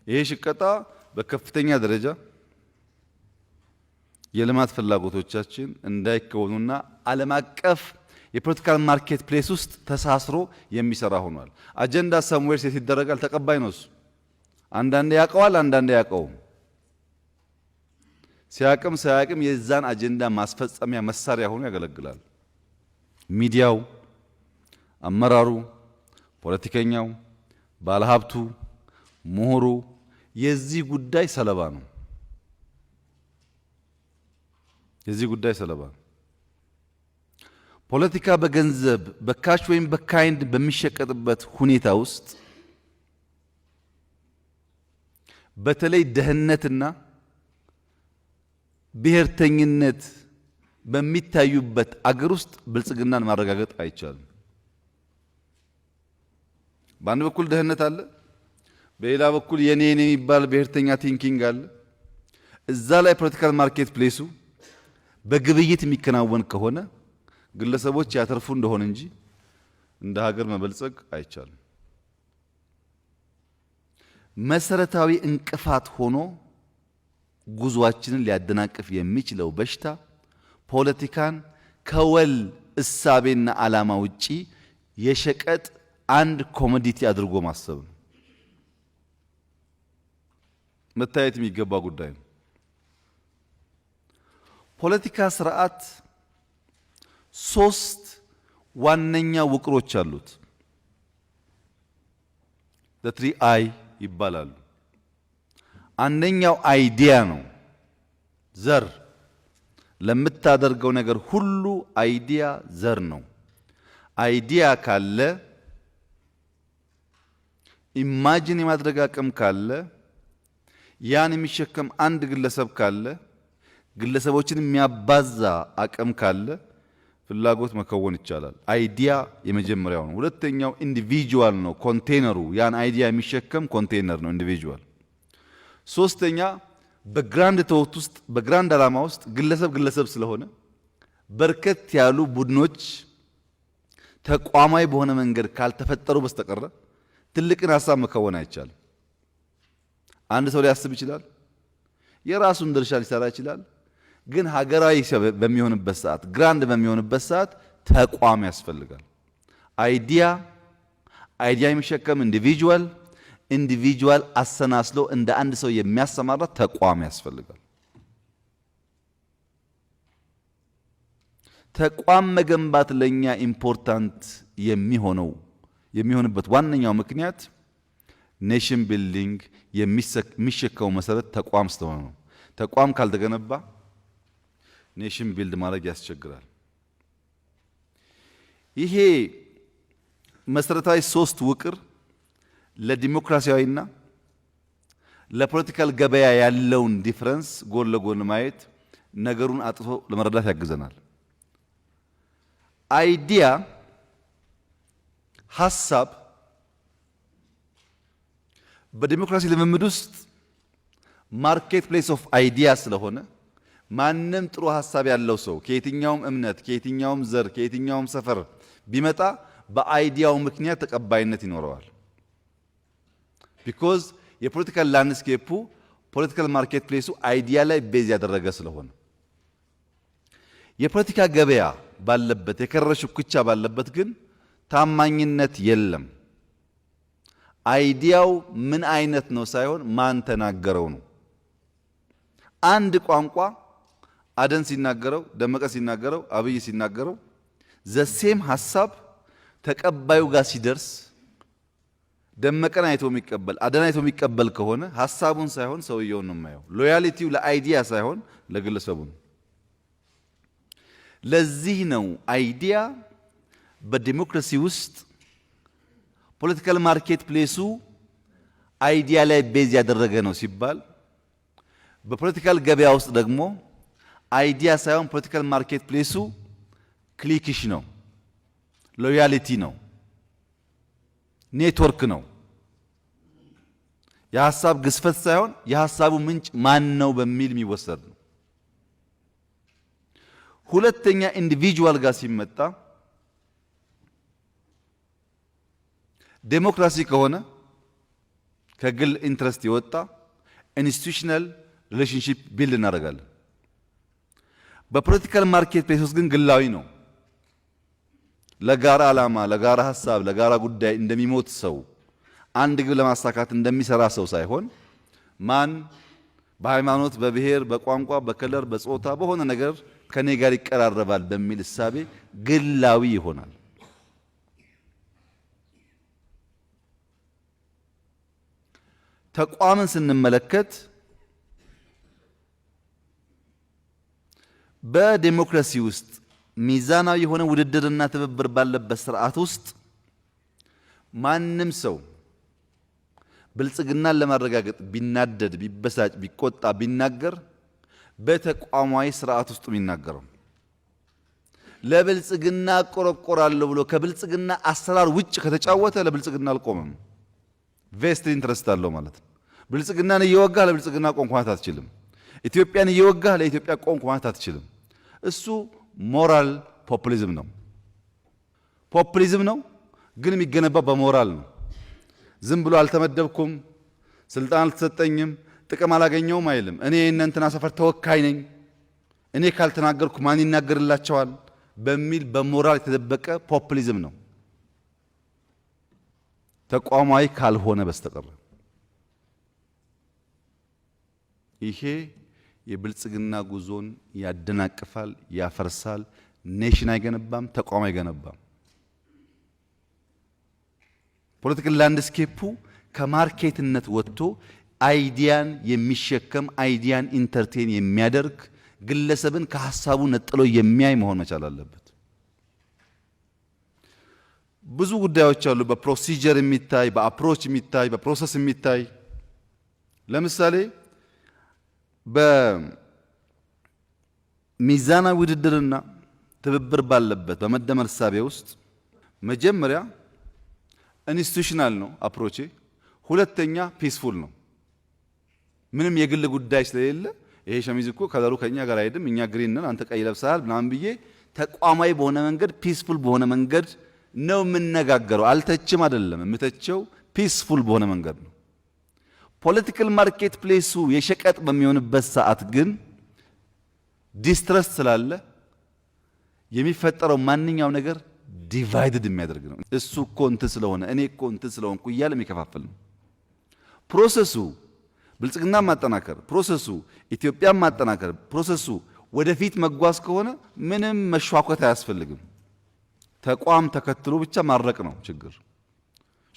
ይሄ ሽቀጣ በከፍተኛ ደረጃ የልማት ፍላጎቶቻችን እንዳይከወኑና ዓለም አቀፍ የፖለቲካል ማርኬት ፕሌስ ውስጥ ተሳስሮ የሚሰራ ሆኗል። አጀንዳ ሰምዌር ሴት ይደረጋል፣ ተቀባይ ነው እሱ። አንዳንዴ ያውቀዋል፣ አንዳንዴ ያውቀውም። ሲያቅም ሳያቅም የዛን አጀንዳ ማስፈጸሚያ መሳሪያ ሆኖ ያገለግላል። ሚዲያው፣ አመራሩ፣ ፖለቲከኛው፣ ባለሀብቱ፣ ምሁሩ የዚህ ጉዳይ ሰለባ ነው። የዚህ ጉዳይ ሰለባ ነው። ፖለቲካ በገንዘብ በካሽ ወይም በካይንድ በሚሸቀጥበት ሁኔታ ውስጥ በተለይ ደህንነትና ብሔርተኝነት በሚታዩበት አገር ውስጥ ብልጽግናን ማረጋገጥ አይቻልም። በአንድ በኩል ደህንነት አለ፣ በሌላ በኩል የኔ የሚባል ብሔርተኛ ቲንኪንግ አለ። እዛ ላይ ፖለቲካል ማርኬት ፕሌሱ በግብይት የሚከናወን ከሆነ ግለሰቦች ያተርፉ እንደሆነ እንጂ እንደ ሀገር መበልጸግ አይቻልም። መሰረታዊ እንቅፋት ሆኖ ጉዟችንን ሊያደናቅፍ የሚችለው በሽታ ፖለቲካን ከወል እሳቤና ዓላማ ውጪ የሸቀጥ አንድ ኮሞዲቲ አድርጎ ማሰብ ነው። መታየት የሚገባ ጉዳይ ነው። ፖለቲካ ስርዓት ሶስት ዋነኛ ውቅሮች አሉት። the 3I ይባላሉ። አንደኛው አይዲያ ነው። ዘር ለምታደርገው ነገር ሁሉ አይዲያ ዘር ነው። አይዲያ ካለ ኢማጂን የማድረግ አቅም ካለ ያን የሚሸከም አንድ ግለሰብ ካለ ግለሰቦችን የሚያባዛ አቅም ካለ ፍላጎት መከወን ይቻላል። አይዲያ የመጀመሪያው ነው። ሁለተኛው ኢንዲቪጁዋል ነው። ኮንቴነሩ ያን አይዲያ የሚሸከም ኮንቴነር ነው ኢንዲቪጁዋል። ሶስተኛ በግራንድ ተውት ውስጥ በግራንድ ዓላማ ውስጥ ግለሰብ ስለሆነ በርከት ያሉ ቡድኖች ተቋማዊ በሆነ መንገድ ካልተፈጠሩ በስተቀር ትልቅን ሐሳብ መከወን አይቻልም። አንድ ሰው ሊያስብ ይችላል፣ የራሱን ድርሻ ሊሰራ ይችላል። ግን ሀገራዊ በሚሆንበት ሰዓት ግራንድ በሚሆንበት ሰዓት ተቋም ያስፈልጋል። አይዲያ የሚሸከም ኢንዲቪጁዋል አሰናስሎ እንደ አንድ ሰው የሚያሰማራ ተቋም ያስፈልጋል። ተቋም መገንባት ለኛ ኢምፖርታንት የሚሆንበት ዋነኛው ምክንያት ኔሽን ቢልዲንግ የሚሸከመው መሰረት ተቋም ስለሆነ ነው። ተቋም ካልተገነባ ኔሽን ቢልድ ማድረግ ያስቸግራል። ይሄ መሰረታዊ ሶስት ውቅር ለዲሞክራሲያዊና ለፖለቲካል ገበያ ያለውን ዲፈረንስ ጎን ለጎን ማየት ነገሩን አጥፎ ለመረዳት ያግዘናል። አይዲያ ሐሳብ በዲሞክራሲ ልምምድ ውስጥ ማርኬት ፕሌስ ኦፍ አይዲያ ስለሆነ ማንም ጥሩ ሐሳብ ያለው ሰው ከየትኛውም እምነት፣ ከየትኛውም ዘር፣ ከየትኛውም ሰፈር ቢመጣ በአይዲያው ምክንያት ተቀባይነት ይኖረዋል። ቢኮዝ የፖለቲካል ላንድስኬፑ ፖለቲካል ማርኬት ፕሌሱ አይዲያ ላይ ቤዝ ያደረገ ስለሆነ የፖለቲካ ገበያ ባለበት የከረረ ሽኩቻ ባለበት ግን ታማኝነት የለም። አይዲያው ምን አይነት ነው ሳይሆን ማን ተናገረው ነው። አንድ ቋንቋ አደን ሲናገረው፣ ደመቀ ሲናገረው፣ አብይ ሲናገረው ዘሴም ሐሳብ ተቀባዩ ጋር ሲደርስ ደመቀን አይቶ የሚቀበል አደን አይቶ የሚቀበል ከሆነ ሐሳቡን ሳይሆን ሰውየውን ነው የማየው። ሎያሊቲው ለአይዲያ ሳይሆን ለግለሰቡ ነው። ለዚህ ነው አይዲያ በዲሞክራሲ ውስጥ ፖለቲካል ማርኬት ፕሌሱ አይዲያ ላይ ቤዝ ያደረገ ነው ሲባል፣ በፖለቲካል ገበያ ውስጥ ደግሞ አይዲያ ሳይሆን ፖለቲካል ማርኬት ፕሌሱ ክሊክሽ ነው፣ ሎያሊቲ ነው፣ ኔትወርክ ነው። የሐሳብ ግዝፈት ሳይሆን የሐሳቡ ምንጭ ማን ነው በሚል የሚወሰድ ነው። ሁለተኛ ኢንዲቪጁዋል ጋር ሲመጣ ዴሞክራሲ ከሆነ ከግል ኢንትረስት የወጣ ኢንስቲትዩሽናል ሪሌሽንሺፕ ቢልድ እናደርጋለን። በፖለቲካል ማርኬት ፕሌስ ውስጥ ግን ግላዊ ነው። ለጋራ ዓላማ፣ ለጋራ ሐሳብ፣ ለጋራ ጉዳይ እንደሚሞት ሰው አንድ ግብ ለማሳካት እንደሚሰራ ሰው ሳይሆን ማን በሃይማኖት፣ በብሔር፣ በቋንቋ፣ በከለር፣ በጾታ በሆነ ነገር ከኔ ጋር ይቀራረባል በሚል እሳቤ ግላዊ ይሆናል። ተቋምን ስንመለከት በዲሞክራሲ ውስጥ ሚዛናዊ የሆነ ውድድርና ትብብር ባለበት ስርዓት ውስጥ ማንም ሰው ብልጽግናን ለማረጋገጥ ቢናደድ፣ ቢበሳጭ፣ ቢቆጣ፣ ቢናገር በተቋማዊ ስርዓት ውስጥ የሚናገረው ለብልጽግና ቆረቆራለሁ ብሎ ከብልጽግና አሰራር ውጭ ከተጫወተ ለብልጽግና አልቆመም። ቬስትድ ኢንትረስት አለው ማለት ነው። ብልጽግናን እየወጋህ ለብልጽግና ቆምክ ማለት አትችልም። ኢትዮጵያን እየወጋህ ለኢትዮጵያ ቆምክ ማለት አትችልም። እሱ ሞራል ፖፑሊዝም ነው። ግን የሚገነባው በሞራል ነው። ዝም ብሎ አልተመደብኩም፣ ስልጣን አልተሰጠኝም፣ ጥቅም አላገኘውም አይልም። እኔ የእነንትና ሰፈር ተወካይ ነኝ፣ እኔ ካልተናገርኩ ማን ይናገርላቸዋል በሚል በሞራል የተደበቀ ፖፑሊዝም ነው ተቋማዊ ካልሆነ በስተቀር። ይሄ የብልጽግና ጉዞን ያደናቅፋል፣ ያፈርሳል፣ ኔሽን አይገነባም፣ ተቋም አይገነባም። ፖለቲካል ላንድስኬፑ ከማርኬትነት ወጥቶ አይዲያን የሚሸከም አይዲያን ኢንተርቴን የሚያደርግ ግለሰብን ከሐሳቡ ነጥሎ የሚያይ መሆን መቻል አለበት። ብዙ ጉዳዮች አሉ፣ በፕሮሲጀር የሚታይ፣ በአፕሮች የሚታይ፣ በፕሮሰስ የሚታይ። ለምሳሌ በሚዛናዊ ውድድርና ትብብር ባለበት በመደመር እሳቤ ውስጥ መጀመሪያ ኢንስቲቱሽናል ነው አፕሮቼ፣ ሁለተኛ ፒስፉል ነው። ምንም የግል ጉዳይ ስለሌለ ይሄ ሸሚዝ እኮ ከለሩ ከኛ ጋር አይደለም፣ እኛ ግሪን ነን፣ አንተ ቀይ ለብሰሃል ምናምን ብዬ ተቋማዊ በሆነ መንገድ ፒስፉል በሆነ መንገድ ነው የምነጋገረው። አልተችም አይደለም የምተቸው፣ ፒስፉል በሆነ መንገድ ነው። ፖለቲካል ማርኬት ፕሌሱ የሸቀጥ በሚሆንበት ሰዓት ግን ዲስትረስት ስላለ የሚፈጠረው ማንኛው ነገር ዲቫይድድ የሚያደርግ ነው። እሱ እኮ እንትን ስለሆነ እኔ እኮ እንትን ስለሆንኩ እያለ የሚከፋፍል ነው። ፕሮሰሱ ብልጽግና ማጠናከር፣ ፕሮሰሱ ኢትዮጵያን ማጠናከር፣ ፕሮሰሱ ወደፊት መጓዝ ከሆነ ምንም መሿኮት አያስፈልግም። ተቋም ተከትሎ ብቻ ማድረቅ ነው ችግር።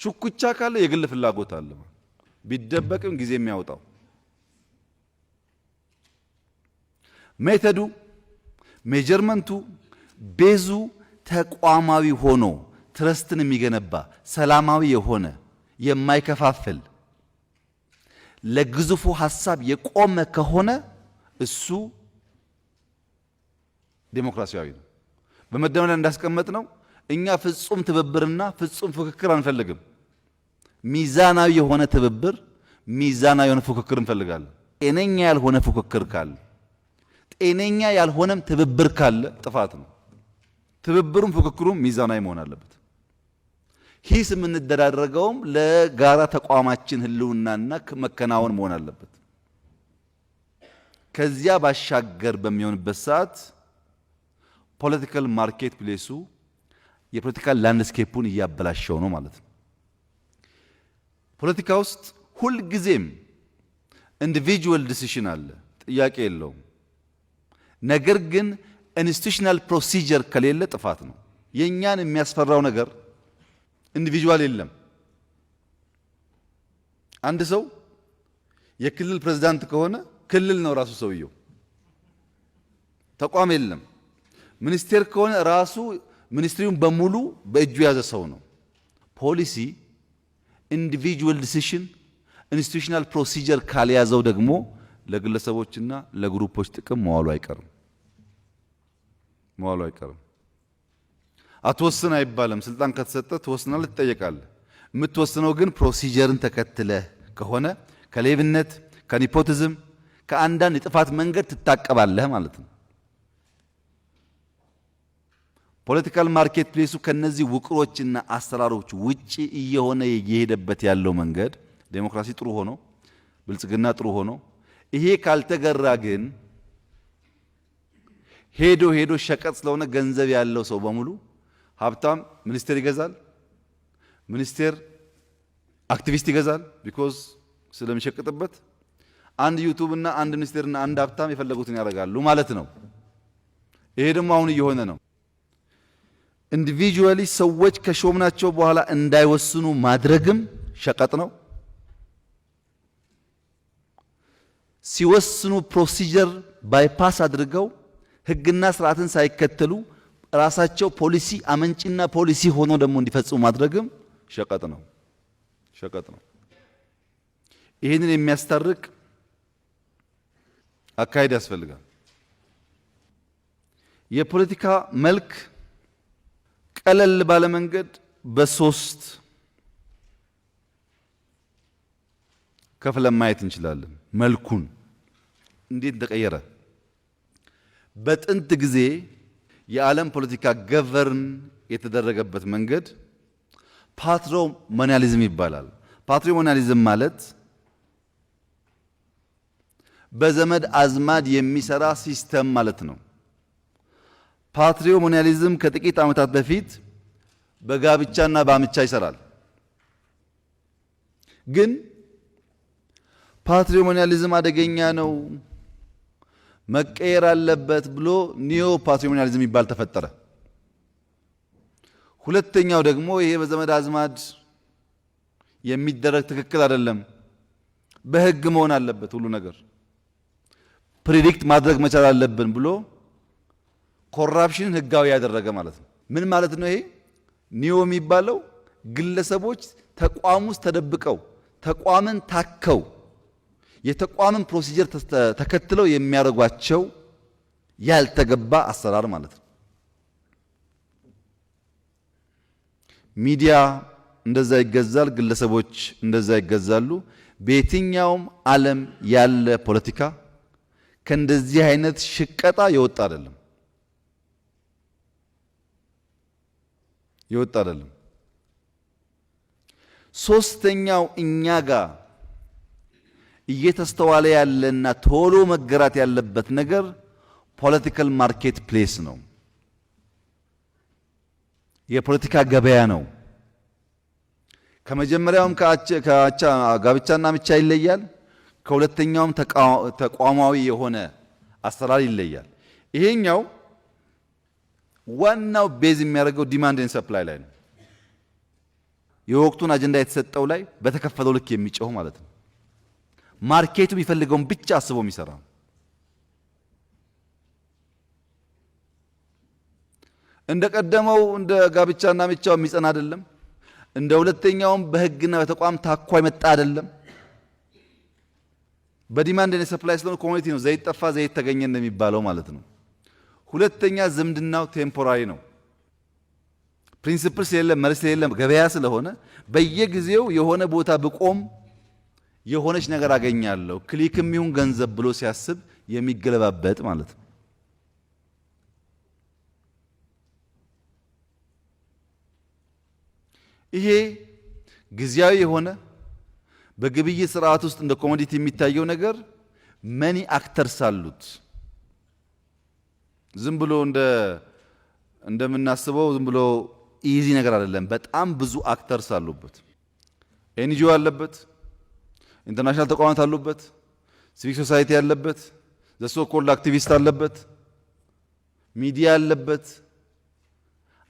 ሹኩቻ ካለ የግል ፍላጎት አለ፣ ቢደበቅም ጊዜ የሚያወጣው። ሜተዱ ሜጀርመንቱ ቤዙ ተቋማዊ ሆኖ ትረስትን የሚገነባ ሰላማዊ የሆነ የማይከፋፍል ለግዙፉ ሐሳብ የቆመ ከሆነ እሱ ዴሞክራሲያዊ ነው። በመደመር እንዳስቀመጥ ነው እኛ ፍጹም ትብብርና ፍጹም ፉክክር አንፈልግም። ሚዛናዊ የሆነ ትብብር፣ ሚዛናዊ የሆነ ፉክክር እንፈልጋለን። ጤነኛ ያልሆነ ፉክክር ካለ፣ ጤነኛ ያልሆነም ትብብር ካለ ጥፋት ነው። ትብብሩም ፉክክሩም ሚዛናዊ መሆን አለበት። ሂስ የምንደራደረገውም ለጋራ ተቋማችን ህልውናና መከናወን መሆን አለበት። ከዚያ ባሻገር በሚሆንበት ሰዓት ፖለቲካል ማርኬት ፕሌሱ የፖለቲካል ላንድስኬፑን እያበላሸው ነው ማለት ነው። ፖለቲካ ውስጥ ሁልጊዜም ኢንዲቪጁዋል ዲሲሽን አለ፣ ጥያቄ የለውም። ነገር ግን ኢንስቲቱሽናል ፕሮሲጀር ከሌለ ጥፋት ነው። የኛን የሚያስፈራው ነገር ኢንዲቪጁዋል የለም። አንድ ሰው የክልል ፕሬዝዳንት ከሆነ ክልል ነው ራሱ ሰውየው፣ ተቋም የለም። ሚኒስቴር ከሆነ ራሱ ሚኒስትሪውን በሙሉ በእጁ የያዘ ሰው ነው። ፖሊሲ ኢንዲቪጁዋል ዲሲሽን ኢንስቲቱሽናል ፕሮሲጀር ካልያዘው ደግሞ ለግለሰቦችና ለግሩፖች ጥቅም መዋሉ አይቀርም። አትወስን አይባልም። ስልጣን ከተሰጠ ትወስናለህ፣ ትጠየቃለህ። የምትወስነው ግን ፕሮሲጀርን ተከትለህ ከሆነ ከሌብነት፣ ከኒፖቲዝም፣ ከአንዳንድ የጥፋት መንገድ ትታቀባለህ ማለት ነው። ፖለቲካል ማርኬት ፕሌሱ ከነዚህ ውቅሮችና አሰራሮች ውጪ እየሆነ የሄደበት ያለው መንገድ ዴሞክራሲ ጥሩ ሆኖ ብልጽግና ጥሩ ሆኖ ይሄ ካልተገራ ግን ሄዶ ሸቀጥ ስለሆነ ገንዘብ ያለው ሰው በሙሉ ሀብታም ሚኒስቴር ይገዛል፣ ሚኒስቴር አክቲቪስት ይገዛል። ቢኮዝ ስለሚሸቅጥበት አንድ ዩቱብ እና አንድ ሚኒስቴር እና አንድ ሀብታም የፈለጉትን ያደርጋሉ ማለት ነው። ይሄ ደግሞ አሁን እየሆነ ነው። ኢንዲቪጁዋሊ ሰዎች ከሾምናቸው በኋላ እንዳይወስኑ ማድረግም ሸቀጥ ነው። ሲወስኑ ፕሮሲጀር ባይፓስ አድርገው ሕግና ስርዓትን ሳይከተሉ ራሳቸው ፖሊሲ አመንጭና ፖሊሲ ሆኖ ደግሞ እንዲፈጽሙ ማድረግም ሸቀጥ ነው። ይህንን የሚያስታርቅ አካሄድ ያስፈልጋል። የፖለቲካ መልክ ቀለል ባለ መንገድ በሶስት ከፍለን ማየት እንችላለን። መልኩን እንዴት ተቀየረ? በጥንት ጊዜ የዓለም ፖለቲካ ገቨርን የተደረገበት መንገድ ፓትሪሞኒያሊዝም ይባላል። ፓትሪሞኒያሊዝም ማለት በዘመድ አዝማድ የሚሰራ ሲስተም ማለት ነው። ፓትሪሞኒያሊዝም ከጥቂት ዓመታት በፊት በጋብቻና በአምቻ ይሰራል። ግን ፓትሪሞኒያሊዝም አደገኛ ነው፣ መቀየር አለበት ብሎ ኒዮ ፓትሪሞኒያሊዝም ይባል ተፈጠረ። ሁለተኛው ደግሞ ይሄ በዘመድ አዝማድ የሚደረግ ትክክል አይደለም፣ በህግ መሆን አለበት፣ ሁሉ ነገር ፕሪዲክት ማድረግ መቻል አለብን ብሎ ኮራፕሽንን ህጋዊ ያደረገ ማለት ነው። ምን ማለት ነው ይሄ? ኒዮ የሚባለው ግለሰቦች ተቋም ውስጥ ተደብቀው ተቋምን ታከው የተቋምን ፕሮሲጀር ተከትለው የሚያደርጓቸው ያልተገባ አሰራር ማለት ነው። ሚዲያ እንደዛ ይገዛል፣ ግለሰቦች እንደዛ ይገዛሉ። በየትኛውም ዓለም ያለ ፖለቲካ ከእንደዚህ አይነት ሽቀጣ የወጣ አይደለም የወጣ አይደለም። ሶስተኛው እኛ ጋር እየተስተዋለ ያለና ቶሎ መገራት ያለበት ነገር ፖለቲካል ማርኬት ፕሌስ ነው። የፖለቲካ ገበያ ነው። ከመጀመሪያውም ጋብቻና አምቻ ይለያል። ከሁለተኛውም ተቋማዊ የሆነ አሰራር ይለያል። ይሄኛው ዋናው ቤዝ የሚያደርገው ዲማንድ ኤንድ ሰፕላይ ላይ ነው። የወቅቱን አጀንዳ የተሰጠው ላይ በተከፈለው ልክ የሚጮህ ማለት ነው። ማርኬቱ የሚፈልገውን ብቻ አስቦ የሚሰራ ነው። እንደ ቀደመው እንደ ጋብቻና አምቻው የሚጸና አይደለም። እንደ ሁለተኛውም በህግና በተቋም ታኳ የመጣ አይደለም። በዲማንድ ኤንድ ሰፕላይ ስለሆነ ኮሚኒቲ ነው። ዘይት ጠፋ ዘይት ተገኘ እንደሚባለው ማለት ነው። ሁለተኛ ዝምድናው ቴምፖራሪ ነው። ፕሪንሲፕል ስለሌለ መርህ ስለሌለ ገበያ ስለሆነ በየጊዜው የሆነ ቦታ ብቆም የሆነች ነገር አገኛለሁ ክሊክም ይሁን ገንዘብ ብሎ ሲያስብ የሚገለባበጥ ማለት ነው። ይሄ ጊዜያዊ የሆነ በግብይት ስርዓት ውስጥ እንደ ኮሞዲቲ የሚታየው ነገር መኒ አክተርስ አሉት። ዝም ብሎ እንደምናስበው ዝም ብሎ ኢዚ ነገር አይደለም። በጣም ብዙ አክተርስ አሉበት። ኤንጂኦ አለበት፣ ኢንተርናሽናል ተቋማት አሉበት፣ ሲቪክ ሶሳይቲ አለበት፣ ዘ ሶ ኮልድ አክቲቪስት አለበት፣ ሚዲያ አለበት።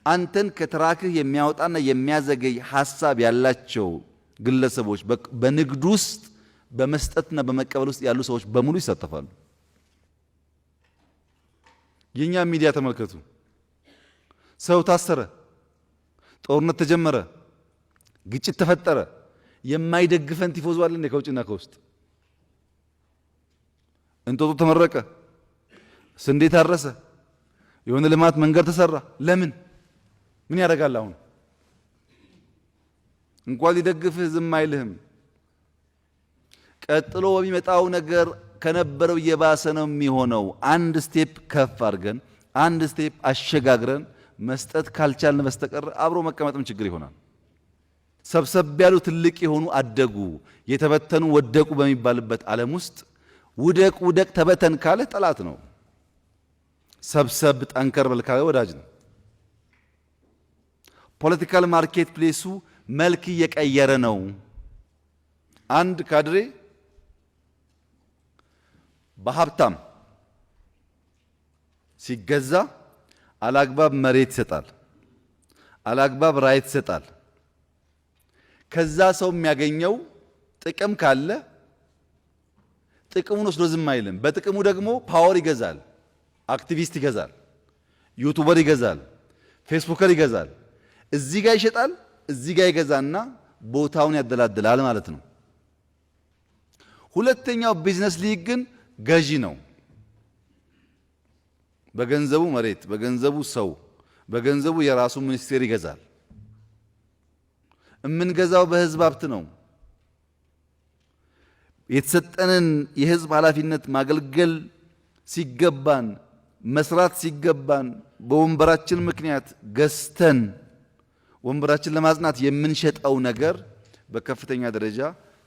አንተን ከትራክህ የሚያወጣና የሚያዘገይ ሐሳብ ያላቸው ግለሰቦች በንግድ ውስጥ በመስጠትና በመቀበል ውስጥ ያሉ ሰዎች በሙሉ ይሳተፋሉ። የኛ ሚዲያ ተመልከቱ። ሰው ታሰረ፣ ጦርነት ተጀመረ፣ ግጭት ተፈጠረ፣ የማይደግፈን ቲፎዞ አለ እንደ ከውጭና ከውስጥ። እንጦጦ ተመረቀ፣ ስንዴ ታረሰ፣ የሆነ ልማት መንገድ ተሰራ። ለምን? ምን ያደርጋል? አሁን እንኳን ሊደግፍህ ዝም አይልህም። ቀጥሎ በሚመጣው ነገር ከነበረው የባሰ ነው የሚሆነው። አንድ ስቴፕ ከፍ አድርገን አንድ ስቴፕ አሸጋግረን መስጠት ካልቻልን በስተቀር አብሮ መቀመጥም ችግር ይሆናል። ሰብሰብ ያሉ ትልቅ የሆኑ አደጉ፣ የተበተኑ ወደቁ በሚባልበት ዓለም ውስጥ ውደቅ ውደቅ ተበተን ካለ ጠላት ነው። ሰብሰብ ጠንከር በል ካለ ወዳጅ ነው። ፖለቲካል ማርኬት ፕሌሱ መልክ እየቀየረ ነው። አንድ ካድሬ በሀብታም ሲገዛ አላግባብ መሬት ይሰጣል፣ አላግባብ ራይት ይሰጣል። ከዛ ሰው የሚያገኘው ጥቅም ካለ ጥቅሙን ወስዶ ዝም አይልም። በጥቅሙ ደግሞ ፓወር ይገዛል፣ አክቲቪስት ይገዛል፣ ዩቲዩበር ይገዛል፣ ፌስቡከር ይገዛል። እዚህ ጋር ይሸጣል፣ እዚህ ጋር ይገዛና ቦታውን ያደላድላል ማለት ነው። ሁለተኛው ቢዝነስ ሊግ ግን ገዢ ነው። በገንዘቡ መሬት፣ በገንዘቡ ሰው፣ በገንዘቡ የራሱ ሚኒስቴር ይገዛል። የምንገዛው በህዝብ ሀብት ነው። የተሰጠንን የህዝብ ኃላፊነት ማገልገል ሲገባን፣ መስራት ሲገባን በወንበራችን ምክንያት ገዝተን ወንበራችን ለማጽናት የምንሸጠው ነገር በከፍተኛ ደረጃ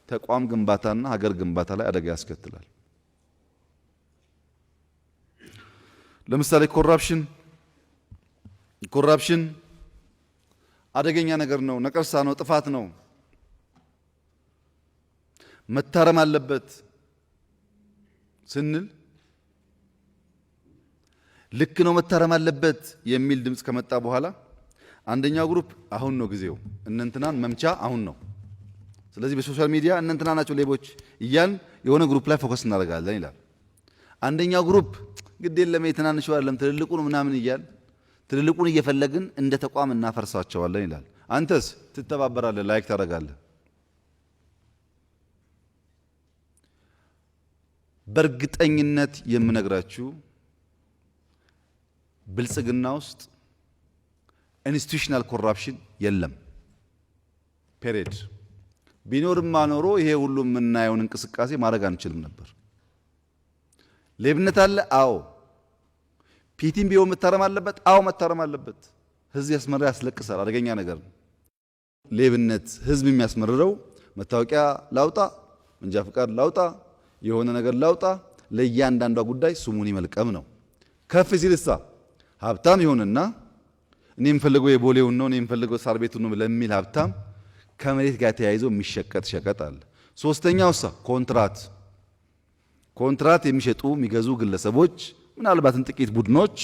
ተቋም ግንባታና ሀገር ግንባታ ላይ አደጋ ያስከትላል። ለምሳሌ ኮራፕሽን አደገኛ ነገር ነው፣ ነቀርሳ ነው፣ ጥፋት ነው፣ መታረም አለበት ስንል ልክ ነው መታረም አለበት የሚል ድምጽ ከመጣ በኋላ አንደኛው ግሩፕ አሁን ነው ጊዜው እነንትናን መምቻ አሁን ነው፣ ስለዚህ በሶሻል ሚዲያ እነንትና ናቸው ሌቦች እያልን የሆነ ግሩፕ ላይ ፎከስ እናደርጋለን ይላል። አንደኛው ግሩፕ ግድ የለም የትናንሹ አይደለም ትልልቁን ምናምን እያል ትልልቁን እየፈለግን እንደ ተቋም እናፈርሳቸዋለን ይላል። አንተስ ትተባበራለህ፣ ላይክ ታደርጋለህ። በእርግጠኝነት የምነግራችሁ ብልጽግና ውስጥ ኢንስቲትዩሽናል ኮራፕሽን የለም። ፔሬድ ቢኖርማ ኖሮ ይሄ ሁሉ የምናየውን እንቅስቃሴ ማድረግ አንችልም ነበር። ሌብነት አለ? አዎ። ፒቲም ቢሆን መታረም አለበት? አዎ መታረም አለበት። ህዝብ ያስመራ ያስለቅሳል፣ አደገኛ ነገር ነው። ሌብነት ህዝብ የሚያስመርረው መታወቂያ ላውጣ፣ መንጃ ፍቃድ ላውጣ፣ የሆነ ነገር ላውጣ፣ ለእያንዳንዷ ጉዳይ ስሙን ይመልቀም ነው። ከፍ ሲልሳ ሀብታም ይሆንና እኔ የምፈልገው የቦሌውን ነው፣ እኔ የምፈልገው ሳር ቤቱን ነው ለሚል ሀብታም ከመሬት ጋር ተያይዞ የሚሸቀጥ ሸቀጥ አለ። ሶስተኛውሳ ኮንትራት የሚሸጡ የሚገዙ ግለሰቦች ምናልባትም ጥቂት ቡድኖች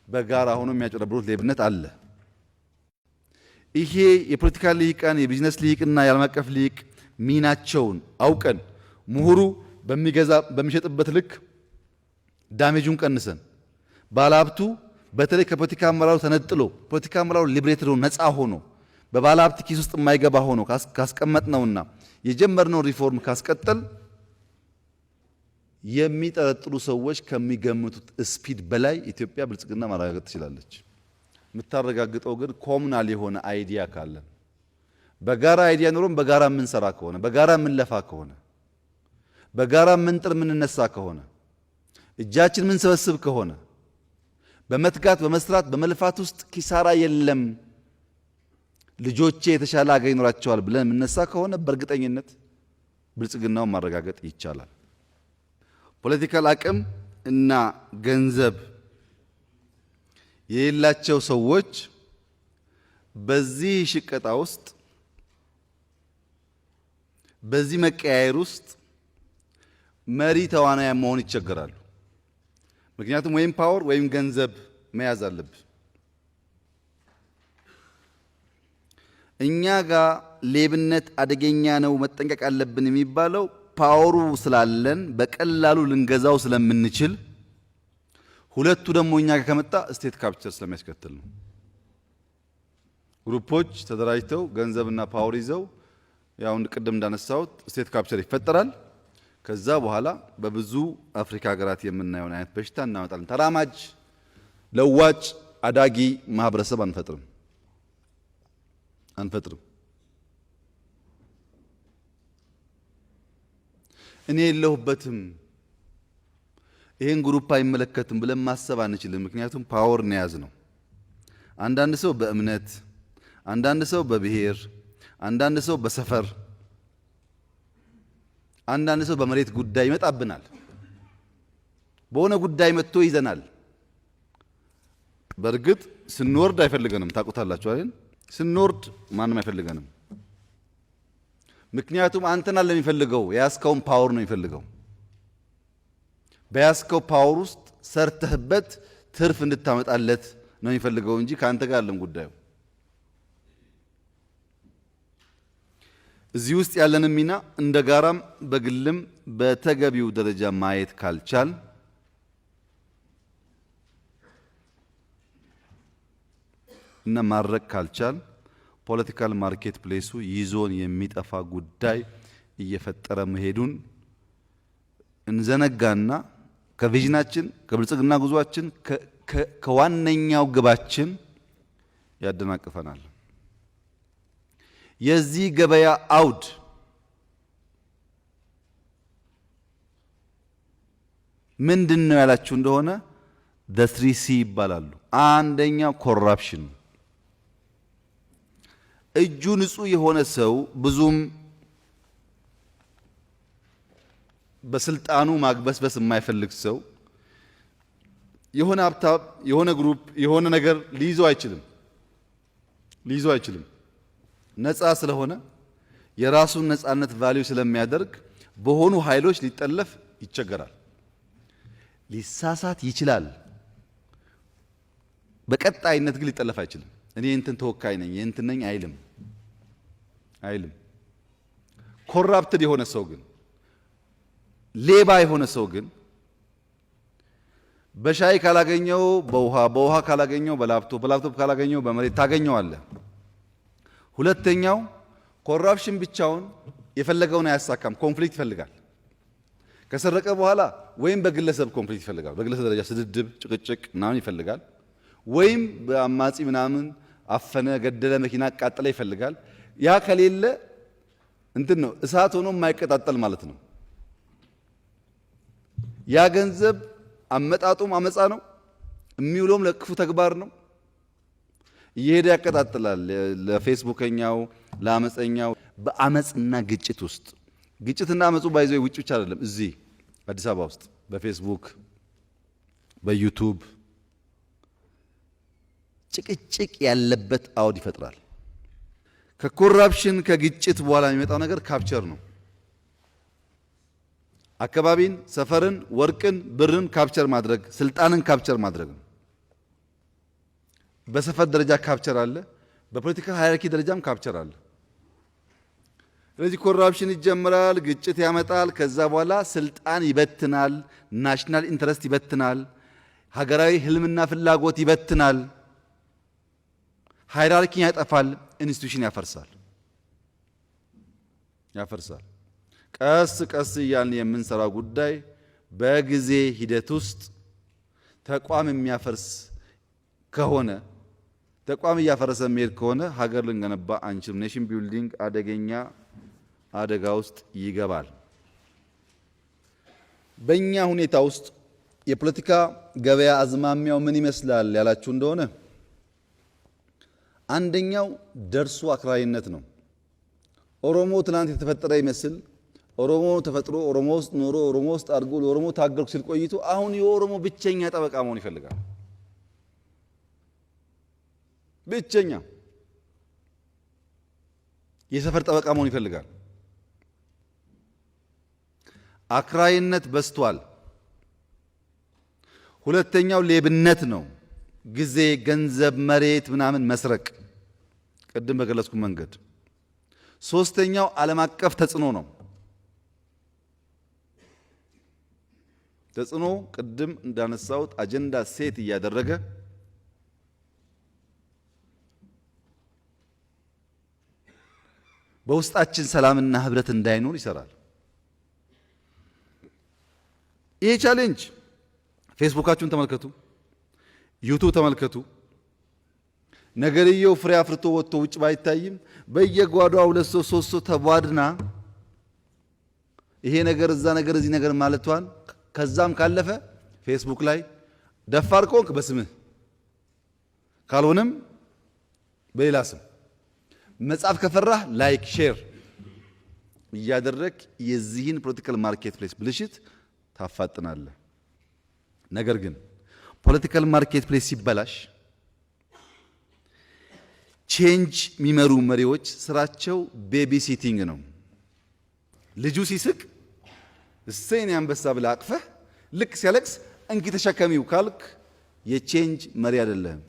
በጋራ ሆኖ የሚያጨረብሩት ሌብነት አለ። ይሄ የፖለቲካ ልሂቃን የቢዝነስ ልሂቅና የዓለም አቀፍ ልሂቅ ሚናቸውን አውቀን ምሁሩ በሚሸጥበት ልክ ዳሜጁን ቀንሰን ባለሀብቱ በተለይ ከፖለቲካ አመራሩ ተነጥሎ ፖለቲካ አመራሩ ሊብሬትድ ሆኖ ነፃ ሆኖ በባለሀብት ኪስ ውስጥ የማይገባ ሆኖ ካስቀመጥነውና የጀመርነው ሪፎርም ካስቀጠል የሚጠረጥሩ ሰዎች ከሚገምቱት ስፒድ በላይ ኢትዮጵያ ብልጽግና ማረጋገጥ ትችላለች። የምታረጋግጠው ግን ኮሙናል የሆነ አይዲያ ካለን በጋራ አይዲያ ኖሮም በጋራ የምንሰራ ከሆነ በጋራ የምንለፋ ከሆነ በጋራ የምንጥር የምንነሳ ከሆነ እጃችን የምንሰበስብ ከሆነ በመትጋት በመስራት በመልፋት ውስጥ ኪሳራ የለም፣ ልጆቼ የተሻለ አገር ይኖራቸዋል ብለን የምንነሳ ከሆነ በእርግጠኝነት ብልጽግናውን ማረጋገጥ ይቻላል። ፖለቲካል አቅም እና ገንዘብ የሌላቸው ሰዎች በዚህ ሽቀጣ ውስጥ በዚህ መቀያየር ውስጥ መሪ ተዋናያ መሆን ይቸገራሉ። ምክንያቱም ወይም ፓወር ወይም ገንዘብ መያዝ አለብን። እኛ ጋር ሌብነት አደገኛ ነው መጠንቀቅ አለብን የሚባለው ፓወሩ ስላለን በቀላሉ ልንገዛው ስለምንችል፣ ሁለቱ ደግሞ እኛ ጋር ከመጣ ስቴት ካፕቸር ስለሚያስከትል ነው። ግሩፖች ተደራጅተው ገንዘብና ፓወር ይዘው ያው ቅድም እንዳነሳሁት ስቴት ካፕቸር ይፈጠራል። ከዛ በኋላ በብዙ አፍሪካ ሀገራት የምናየውን አይነት በሽታ እናመጣለን። ተራማጅ ለዋጭ አዳጊ ማህበረሰብ አንፈጥርም። እኔ የለሁበትም ይሄን ግሩፕ አይመለከትም ብለን ማሰብ አንችልም። ምክንያቱም ፓወር ነው ያዝነው። አንዳንድ ሰው በእምነት፣ አንዳንድ ሰው በብሔር፣ አንዳንድ ሰው በሰፈር፣ አንዳንድ ሰው በመሬት ጉዳይ ይመጣብናል። በሆነ ጉዳይ መጥቶ ይዘናል። በእርግጥ ስንወርድ አይፈልገንም። ታውቁታላችሁ አይደል? ስንወርድ ማንም አይፈልገንም። ምክንያቱም አንተና ለሚፈልገው የያዝከውን ፓወር ነው የሚፈልገው። በያዝከው ፓወር ውስጥ ሰርተህበት ትርፍ እንድታመጣለት ነው የሚፈልገው እንጂ ካንተ ጋር አይደለም ጉዳዩ። እዚህ ውስጥ ያለንን ሚና እንደ ጋራም በግልም በተገቢው ደረጃ ማየት ካልቻል እና ማድረግ ካልቻል ፖለቲካል ማርኬት ፕሌሱ ይዞን የሚጠፋ ጉዳይ እየፈጠረ መሄዱን እንዘነጋና ከቪዥናችን ከብልጽግና ጉዟችን ከዋነኛው ግባችን ያደናቅፈናል። የዚህ ገበያ አውድ ምንድነው ያላችሁ እንደሆነ the 3C ይባላሉ። አንደኛው ኮራፕሽን፣ እጁ ንጹህ የሆነ ሰው ብዙም በስልጣኑ ማግበስበስ የማይፈልግ ሰው የሆነ ሀብታም የሆነ ግሩፕ የሆነ ነገር ሊይዘው አይችልም። ነፃ ስለሆነ የራሱን ነፃነት ቫልዩ ስለሚያደርግ በሆኑ ኃይሎች ሊጠለፍ ይቸገራል። ሊሳሳት ይችላል። በቀጣይነት ግን ሊጠለፍ አይችልም። እኔ እንትን ተወካይ ነኝ እንትን ነኝ አይልም። ኮራፕትድ የሆነ ሰው ግን ሌባ የሆነ ሰው ግን በሻይ ካላገኘው በውሃ ካላገኘው በላፕቶፕ ካላገኘው በመሬት ታገኘዋለህ። ሁለተኛው ኮራፕሽን ብቻውን የፈለገውን አያሳካም። ኮንፍሊክት ይፈልጋል። ከሰረቀ በኋላ ወይም በግለሰብ ኮንፍሊክት ይፈልጋል። በግለሰብ ደረጃ ስድድብ፣ ጭቅጭቅ ምናምን ይፈልጋል። ወይም በአማጺ ምናምን አፈነ፣ ገደለ፣ መኪና አቃጠለ ይፈልጋል። ያ ከሌለ እንትን ነው እሳት ሆኖ የማይቀጣጠል ማለት ነው። ያ ገንዘብ አመጣጡም አመጻ ነው፣ የሚውለውም ለክፉ ተግባር ነው። እየሄደ ያቀጣጥላል። ለፌስቡከኛው፣ ለአመፀኛው በአመፅና ግጭት ውስጥ ግጭትና አመፁ ባይዘው ውጭ ብቻ አይደለም። እዚህ አዲስ አበባ ውስጥ በፌስቡክ በዩቲዩብ ጭቅጭቅ ያለበት አውድ ይፈጥራል። ከኮራፕሽን ከግጭት በኋላ የሚመጣው ነገር ካፕቸር ነው። አካባቢን፣ ሰፈርን፣ ወርቅን፣ ብርን ካፕቸር ማድረግ፣ ስልጣንን ካፕቸር ማድረግ ነው። በሰፈር ደረጃ ካፕቸር አለ፣ በፖለቲካ ሃይራርኪ ደረጃም ካፕቸር አለ። ስለዚህ ኮራፕሽን ይጀምራል፣ ግጭት ያመጣል። ከዛ በኋላ ስልጣን ይበትናል፣ ናሽናል ኢንተረስት ይበትናል፣ ሀገራዊ ህልምና ፍላጎት ይበትናል፣ ሃይራርኪን ያጠፋል፣ ኢንስቲትዩሽን ያፈርሳል። ቀስ ቀስ እያልን የምንሰራው ጉዳይ በጊዜ ሂደት ውስጥ ተቋም የሚያፈርስ ከሆነ ተቋም እያፈረሰ የሚሄድ ከሆነ ሀገር ልንገነባ አንችልም። ኔሽን ቢልዲንግ አደገኛ አደጋ ውስጥ ይገባል። በእኛ ሁኔታ ውስጥ የፖለቲካ ገበያ አዝማሚያው ምን ይመስላል ያላችሁ እንደሆነ አንደኛው ደርሶ አክራሪነት ነው። ኦሮሞ ትናንት የተፈጠረ ይመስል ኦሮሞ ተፈጥሮ ኦሮሞ ውስጥ ኖሮ ኦሮሞ ውስጥ አድርጎ ለኦሮሞ ታገልኩ ሲል ቆይቶ አሁን የኦሮሞ ብቸኛ ጠበቃ መሆን ይፈልጋል። ብቸኛ የሰፈር ጠበቃ መሆን ይፈልጋል። አክራይነት በስቷል። ሁለተኛው ሌብነት ነው። ጊዜ፣ ገንዘብ፣ መሬት ምናምን መስረቅ ቅድም በገለጽኩ መንገድ። ሶስተኛው ዓለም አቀፍ ተጽዕኖ ነው። ተጽዕኖ ቅድም እንዳነሳሁት አጀንዳ ሴት እያደረገ በውስጣችን ሰላምና ህብረት እንዳይኖር ይሰራል። ይሄ ቻሌንጅ ፌስቡካችሁን ተመልከቱ፣ ዩቲዩብ ተመልከቱ። ነገርየው ፍሬ አፍርቶ ወጥቶ ውጭ ባይታይም በየጓዷ ሁለት ሰው ሶስት ሰው ተቧድና ይሄ ነገር እዛ ነገር እዚህ ነገር ማለቷን ከዛም ካለፈ ፌስቡክ ላይ ደፋር ከሆንክ በስምህ ካልሆነም በሌላ ስም መጻፍ ከፈራህ ላይክ ሼር እያደረክ የዚህን ፖለቲካል ማርኬት ፕሌስ ብልሽት ታፋጥናለህ። ነገር ግን ፖለቲካል ማርኬት ፕሌስ ሲበላሽ ቼንጅ የሚመሩ መሪዎች ስራቸው ቤቢ ሲቲንግ ነው። ልጁ ሲስቅ እሰይን አንበሳ ብለህ አቅፈህ ልክ ሲያለቅስ እንኪ ተሸከሚው ካልክ የቼንጅ መሪ አይደለህም።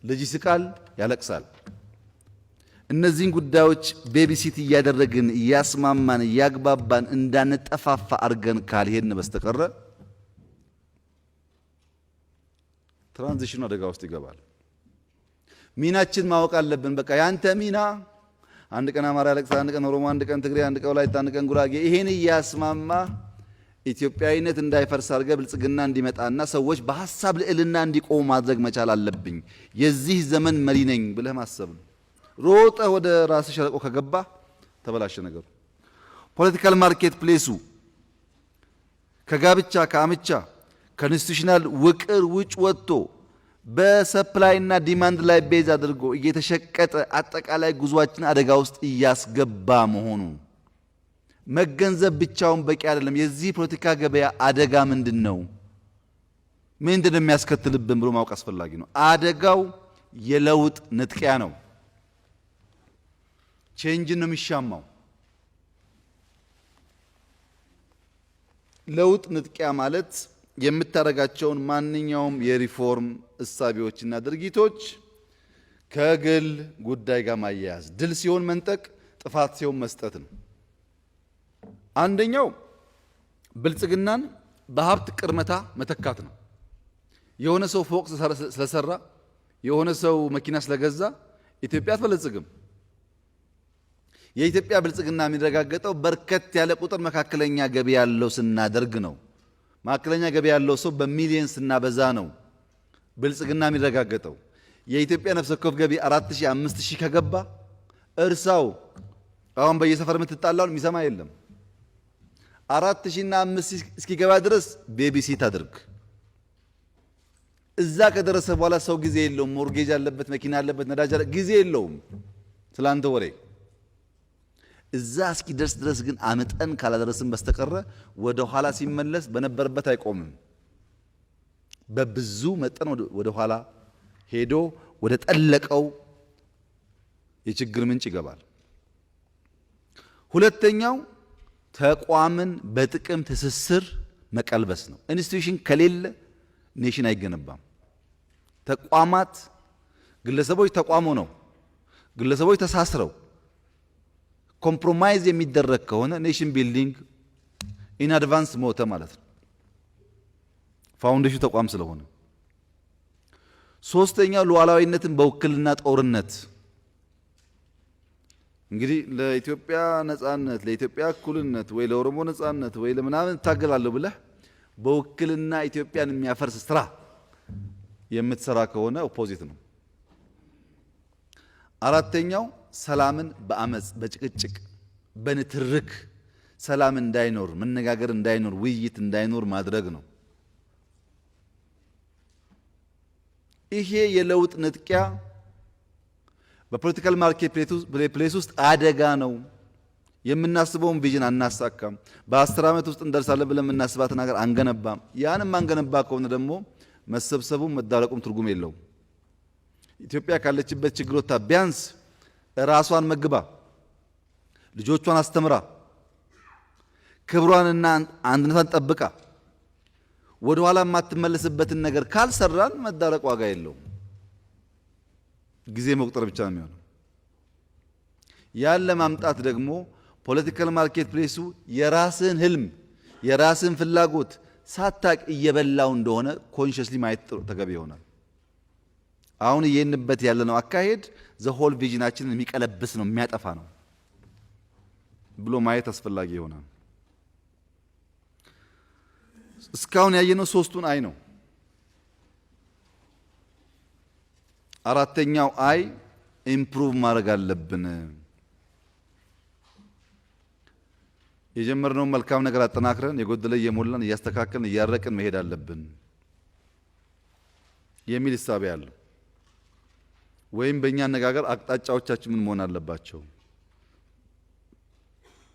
ልጅ ይስቃል፣ ያለቅሳል። እነዚህን ጉዳዮች ቤቢ ሲቲ እያደረግን እያስማማን እያግባባን እንዳንጠፋፋ አድርገን ካልሄድን በስተቀረ ትራንዚሽኑ አደጋ ውስጥ ይገባል። ሚናችን ማወቅ አለብን። በቃ ያንተ ሚና አንድ ቀን አማራ ያለቅሳል፣ አንድ ቀን ኦሮሞ፣ አንድ ቀን ትግሬ፣ አንድ ቀን ወላይታ፣ አንድ ቀን ጉራጌ። ይሄን እያስማማ ኢትዮጵያዊነት እንዳይፈርስ አድርገ ብልጽግና እንዲመጣና ሰዎች በሐሳብ ልዕልና እንዲቆሙ ማድረግ መቻል አለብኝ። የዚህ ዘመን መሪ ነኝ ብለህ ማሰብ ነው። ሮጠ ወደ ራስ ሸለቆ ከገባ ተበላሸ ነገሩ። ፖለቲካል ማርኬት ፕሌሱ ከጋብቻ ከአምቻ ከኢንስቲቱሽናል ውቅር ውጭ ወጥቶ በሰፕላይ እና ዲማንድ ላይ ቤዝ አድርጎ እየተሸቀጠ አጠቃላይ ጉዟችን አደጋ ውስጥ እያስገባ መሆኑ መገንዘብ ብቻውን በቂ አይደለም። የዚህ ፖለቲካ ገበያ አደጋ ምንድነው? ምንድነው የሚያስከትልብን ብሎ ማወቅ አስፈላጊ ነው። አደጋው የለውጥ ንጥቂያ ነው። ቼንጅ ነው የሚሻማው። ለውጥ ንጥቂያ ማለት የምታረጋቸውን ማንኛውም የሪፎርም እሳቢዎችና ድርጊቶች ከግል ጉዳይ ጋር ማያያዝ፣ ድል ሲሆን መንጠቅ፣ ጥፋት ሲሆን መስጠት ነው። አንደኛው ብልጽግናን በሀብት ቅርመታ መተካት ነው። የሆነ ሰው ፎቅ ስለሰራ፣ የሆነ ሰው መኪና ስለገዛ ኢትዮጵያ አትበለጽግም። የኢትዮጵያ ብልጽግና የሚረጋገጠው በርከት ያለ ቁጥር መካከለኛ ገቢ ያለው ስናደርግ ነው። መካከለኛ ገቢ ያለው ሰው በሚሊየን ስናበዛ ነው ብልጽግና የሚረጋገጠው። የኢትዮጵያ ነፍስ ወከፍ ገቢ 4000 5000 ከገባ እርሳው። አሁን በየሰፈር የምትጣላውን የሚሰማ የለም። 4000 እና 5000 እስኪገባ ድረስ ቤቢሲት አድርግ። እዛ ከደረሰ በኋላ ሰው ጊዜ የለውም። ሞርጌጅ አለበት፣ መኪና አለበት፣ ነዳጅ አለበት፣ ጊዜ የለውም ስላንተ ወሬ። እዛ እስኪደርስ ድረስ ግን አመጠን ካላደረስን በስተቀረ ወደ ኋላ ሲመለስ በነበረበት አይቆምም። በብዙ መጠን ወደ ኋላ ሄዶ ወደ ጠለቀው የችግር ምንጭ ይገባል። ሁለተኛው ተቋምን በጥቅም ትስስር መቀልበስ ነው። ኢንስቲትዩሽን ከሌለ ኔሽን አይገነባም። ተቋማት ግለሰቦች ተቋሙ ነው። ግለሰቦች ተሳስረው ኮምፕሮማይዝ የሚደረግ ከሆነ ኔሽን ቢልዲንግ ኢን አድቫንስ ሞተ ማለት ነው። ፋውንዴሽኑ ተቋም ስለሆነ። ሶስተኛው ሉዓላዊነትን በውክልና ጦርነት። እንግዲህ ለኢትዮጵያ ነጻነት፣ ለኢትዮጵያ እኩልነት ወይ ለኦሮሞ ነጻነት ወይ ለምናምን ታገላለሁ ብለህ በውክልና ኢትዮጵያን የሚያፈርስ ስራ የምትሰራ ከሆነ ኦፖዚት ነው። አራተኛው ሰላምን በአመጽ በጭቅጭቅ በንትርክ ሰላም እንዳይኖር፣ መነጋገር እንዳይኖር፣ ውይይት እንዳይኖር ማድረግ ነው። ይሄ የለውጥ ንጥቂያ በፖለቲካል ማርኬት ፕሌስ ውስጥ አደጋ ነው። የምናስበውን ቪዥን አናሳካም። በ10 ዓመት ውስጥ እንደርሳለን ብለን የምናስባትን ሀገር አንገነባም። ያንም አንገነባ ከሆነ ደግሞ መሰብሰቡም መዳረቁም ትርጉም የለውም። ኢትዮጵያ ካለችበት ችግር ወጥታ ቢያንስ ራሷን መግባ ልጆቿን አስተምራ ክብሯንና አንድነቷን ጠብቃ ወደ ኋላ የማትመለስበትን ነገር ካልሰራን መዳረቅ ዋጋ የለውም። ጊዜ መቁጠር ብቻ ነው የሚሆነው። ያን ለማምጣት ደግሞ ፖለቲካል ማርኬት ፕሌሱ የራስን ህልም የራስን ፍላጎት ሳታቅ እየበላው እንደሆነ ኮንሽስሊ ማየት ተገቢ ይሆናል። አሁን እየንበት ያለነው አካሄድ ዘሆል ቪዥናችንን የሚቀለብስ ነው፣ የሚያጠፋ ነው ብሎ ማየት አስፈላጊ ይሆናል። እስካሁን ያየነው ሶስቱን አይ ነው። አራተኛው አይ ኢምፕሩቭ ማድረግ አለብን። የጀመርነውን መልካም ነገር አጠናክረን የጎደለ እየሞላን እያስተካከልን እያረቅን መሄድ አለብን የሚል እሳቤ አለ። ወይም በእኛ አነጋገር አቅጣጫዎቻችን ምን መሆን አለባቸው?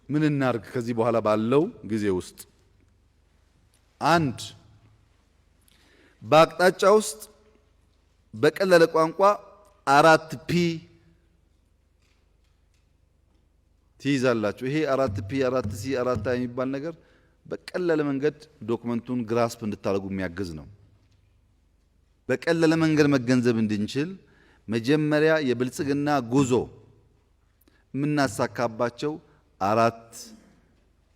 ምን እናርግ ከዚህ በኋላ ባለው ጊዜ ውስጥ? አንድ በአቅጣጫ ውስጥ በቀለለ ቋንቋ 4P ትይዛላችሁ። ይሄ 4P 4C 4I የሚባል ነገር በቀለለ መንገድ ዶክመንቱን ግራስፕ እንድታደርጉ የሚያግዝ ነው። በቀለለ መንገድ መገንዘብ እንድንችል መጀመሪያ የብልጽግና ጉዞ የምናሳካባቸው 4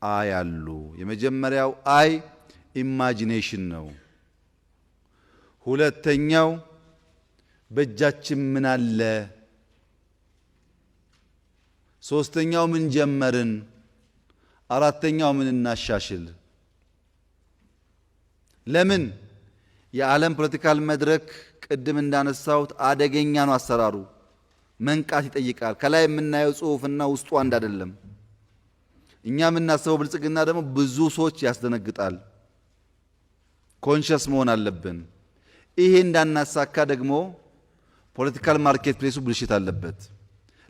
አይ አሉ። የመጀመሪያው አይ ኢማጂኔሽን ነው። ሁለተኛው በእጃችን ምን አለ? ሶስተኛው ምን ጀመርን? አራተኛው ምን እናሻሽል? ለምን የዓለም ፖለቲካል መድረክ ቅድም እንዳነሳሁት አደገኛ ነው አሰራሩ። መንቃት ይጠይቃል። ከላይ የምናየው ጽሑፍና ውስጡ አንድ አይደለም። እኛ የምናስበው ብልጽግና ደግሞ ብዙ ሰዎች ያስደነግጣል። ኮንሸስ መሆን አለብን። ይሄ እንዳናሳካ ደግሞ ፖለቲካል ማርኬት ፕሌሱ ብልሽት አለበት።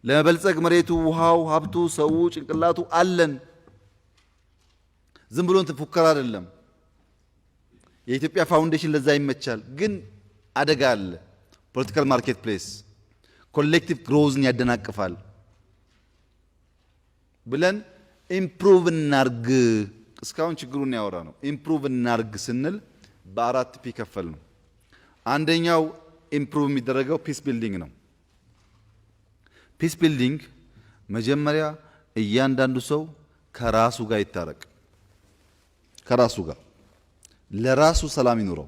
ለመበልጸግ መሬቱ፣ ውሃው፣ ሀብቱ፣ ሰው፣ ጭንቅላቱ አለን። ዝም ብሎ ፉከራ አይደለም። የኢትዮጵያ ፋውንዴሽን ለዛ ይመቻል። ግን አደጋ አለ። ፖለቲካል ማርኬት ፕሌስ ኮሌክቲቭ ግሮዝን ያደናቅፋል ብለን ኢምፕሩቭ እናርግ። እስካሁን ችግሩን ያወራ ነው። ኢምፕሩቭ እናርግ ስንል በአራት ፒ ከፈል ነው። አንደኛው ኢምፕሩቭ የሚደረገው ፒስ ቢልዲንግ ነው። ፒስ ቢልዲንግ መጀመሪያ እያንዳንዱ ሰው ከራሱ ጋር ይታረቅ፣ ከራሱ ጋር ለራሱ ሰላም ይኑረው።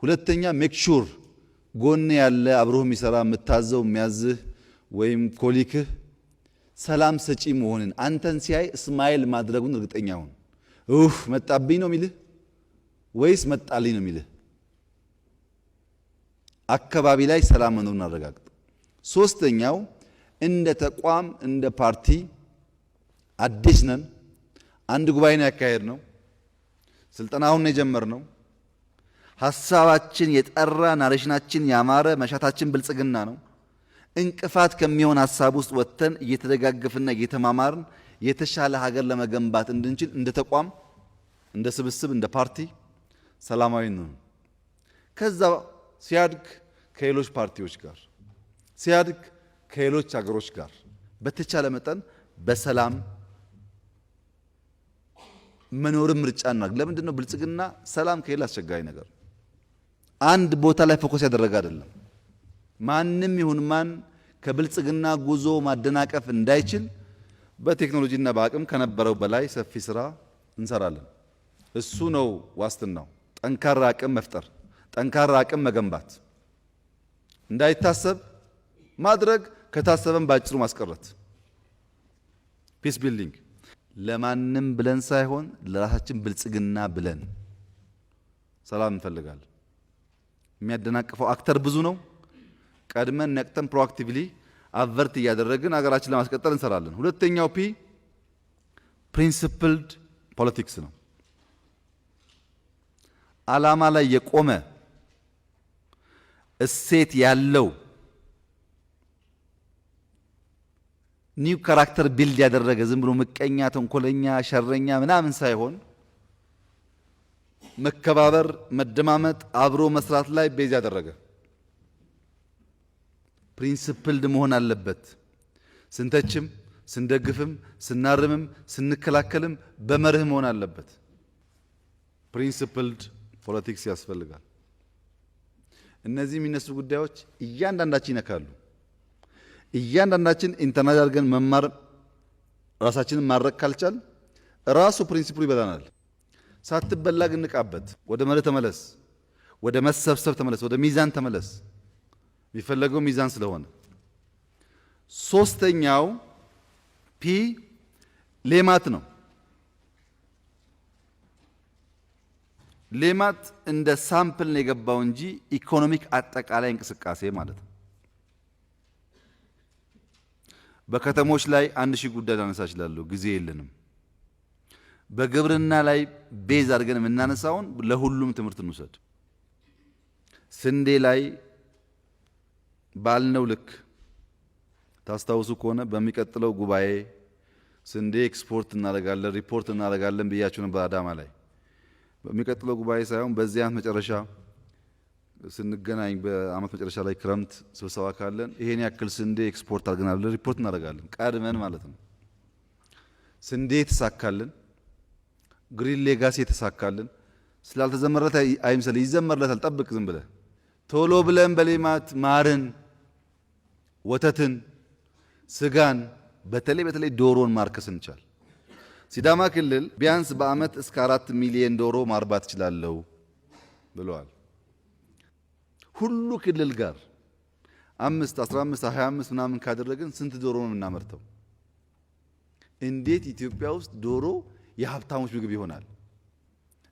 ሁለተኛ ሜክ ሹር ጎን ያለ አብሮህ የሚሰራ የምታዘው የሚያዝህ ወይም ኮሊክህ ሰላም ሰጪ መሆንን አንተን ሲያይ ስማይል ማድረጉን እርግጠኛ ሁን። ኡፍ መጣብኝ ነው የሚልህ ወይስ መጣልኝ ነው የሚልህ? አካባቢ ላይ ሰላም መኖሩን አረጋግጥ። ሶስተኛው እንደ ተቋም እንደ ፓርቲ አዲስ ነን። አንድ ጉባኤ ነው ያካሄድ ነው። ስልጠናውን የጀመር ነው። ሐሳባችን የጠራ ናሬሽናችን ያማረ መሻታችን ብልጽግና ነው። እንቅፋት ከሚሆን ሐሳብ ውስጥ ወጥተን እየተደጋገፍና እየተማማርን የተሻለ ሀገር ለመገንባት እንድንችል እንደ ተቋም እንደ ስብስብ እንደ ፓርቲ ሰላማዊ ነው። ከዛ ሲያድግ ከሌሎች ፓርቲዎች ጋር ሲያድግ ከሌሎች ሀገሮች ጋር በተቻለ መጠን በሰላም መኖርም ምርጫ እናድርግ። ለምንድን ነው ብልጽግና ሰላም ከሌላ አስቸጋሪ ነገር አንድ ቦታ ላይ ፎከስ ያደረገ አይደለም። ማንም ይሁን ማን ከብልጽግና ጉዞ ማደናቀፍ እንዳይችል በቴክኖሎጂና በአቅም ከነበረው በላይ ሰፊ ስራ እንሰራለን። እሱ ነው ዋስትናው። ጠንካራ አቅም መፍጠር፣ ጠንካራ አቅም መገንባት፣ እንዳይታሰብ ማድረግ፣ ከታሰበም ባጭሩ ማስቀረት። ፒስ ቢልዲንግ ለማንም ብለን ሳይሆን ለራሳችን ብልጽግና ብለን ሰላም እንፈልጋለን። የሚያደናቅፈው አክተር ብዙ ነው። ቀድመን ነቅተን ፕሮአክቲቭሊ አቨርት እያደረግን ሀገራችን ለማስቀጠል እንሰራለን። ሁለተኛው ፒ ፕሪንሲፕልድ ፖለቲክስ ነው። ዓላማ ላይ የቆመ እሴት ያለው ኒው ካራክተር ቢልድ ያደረገ ዝም ብሎ ምቀኛ፣ ተንኮለኛ፣ ሸረኛ ምናምን ሳይሆን መከባበር፣ መደማመጥ፣ አብሮ መስራት ላይ ቤዝ ያደረገ ፕሪንሲፕልድ መሆን አለበት። ስንተችም፣ ስንደግፍም፣ ስናርምም፣ ስንከላከልም በመርህ መሆን አለበት። ፕሪንሲፕልድ ፖለቲክስ ያስፈልጋል። እነዚህ የሚነሱ ጉዳዮች እያንዳንዳችን ይነካሉ። እያንዳንዳችን ኢንተርናል አድርገን መማር ራሳችንን ማድረግ ካልቻል ራሱ ፕሪንሲፕሉ ይበላናል። ሳትበላ ግን ንቃበት። ወደ መርህ ተመለስ፣ ወደ መሰብሰብ ተመለስ፣ ወደ ሚዛን ተመለስ። የሚፈለገው ሚዛን ስለሆነ። ሶስተኛው ፒ ሌማት ነው። ሌማት እንደ ሳምፕል ነው የገባው እንጂ ኢኮኖሚክ አጠቃላይ እንቅስቃሴ ማለት ነው። በከተሞች ላይ 1000 ጉዳይ ላነሳ እችላለሁ፣ ጊዜ የለንም። በግብርና ላይ ቤዝ አድርገን የምናነሳውን ለሁሉም ትምህርት እንውሰድ። ስንዴ ላይ ባልነው ልክ ታስታውሱ ከሆነ በሚቀጥለው ጉባኤ ስንዴ ኤክስፖርት እናደርጋለን ሪፖርት እናደርጋለን ብያችሁ ነበር አዳማ ላይ። በሚቀጥለው ጉባኤ ሳይሆን በዚህ ዓመት መጨረሻ ስንገናኝ በዓመት መጨረሻ ላይ ክረምት ስብሰባ ካለን ይሄን ያክል ስንዴ ኤክስፖርት አድርገናል ብለን ሪፖርት እናደርጋለን። ቀድመን ማለት ነው። ስንዴ የተሳካልን፣ ግሪን ሌጋሲ የተሳካልን ስላልተዘመረለት አይምሰል፣ ይዘመርለታል። ጠብቅ ዝም ብለህ ቶሎ ብለን በሌማት ማርን፣ ወተትን፣ ስጋን በተለይ ዶሮን ማርከስ እንቻል። ሲዳማ ክልል ቢያንስ በዓመት እስከ 4 ሚሊዮን ዶሮ ማርባት እችላለሁ ብለዋል። ሁሉ ክልል ጋር 5፣ 15፣ 25 ምናምን ካደረግን ስንት ዶሮ ነው የምናመርተው? እንዴት ኢትዮጵያ ውስጥ ዶሮ የሀብታሞች ምግብ ይሆናል?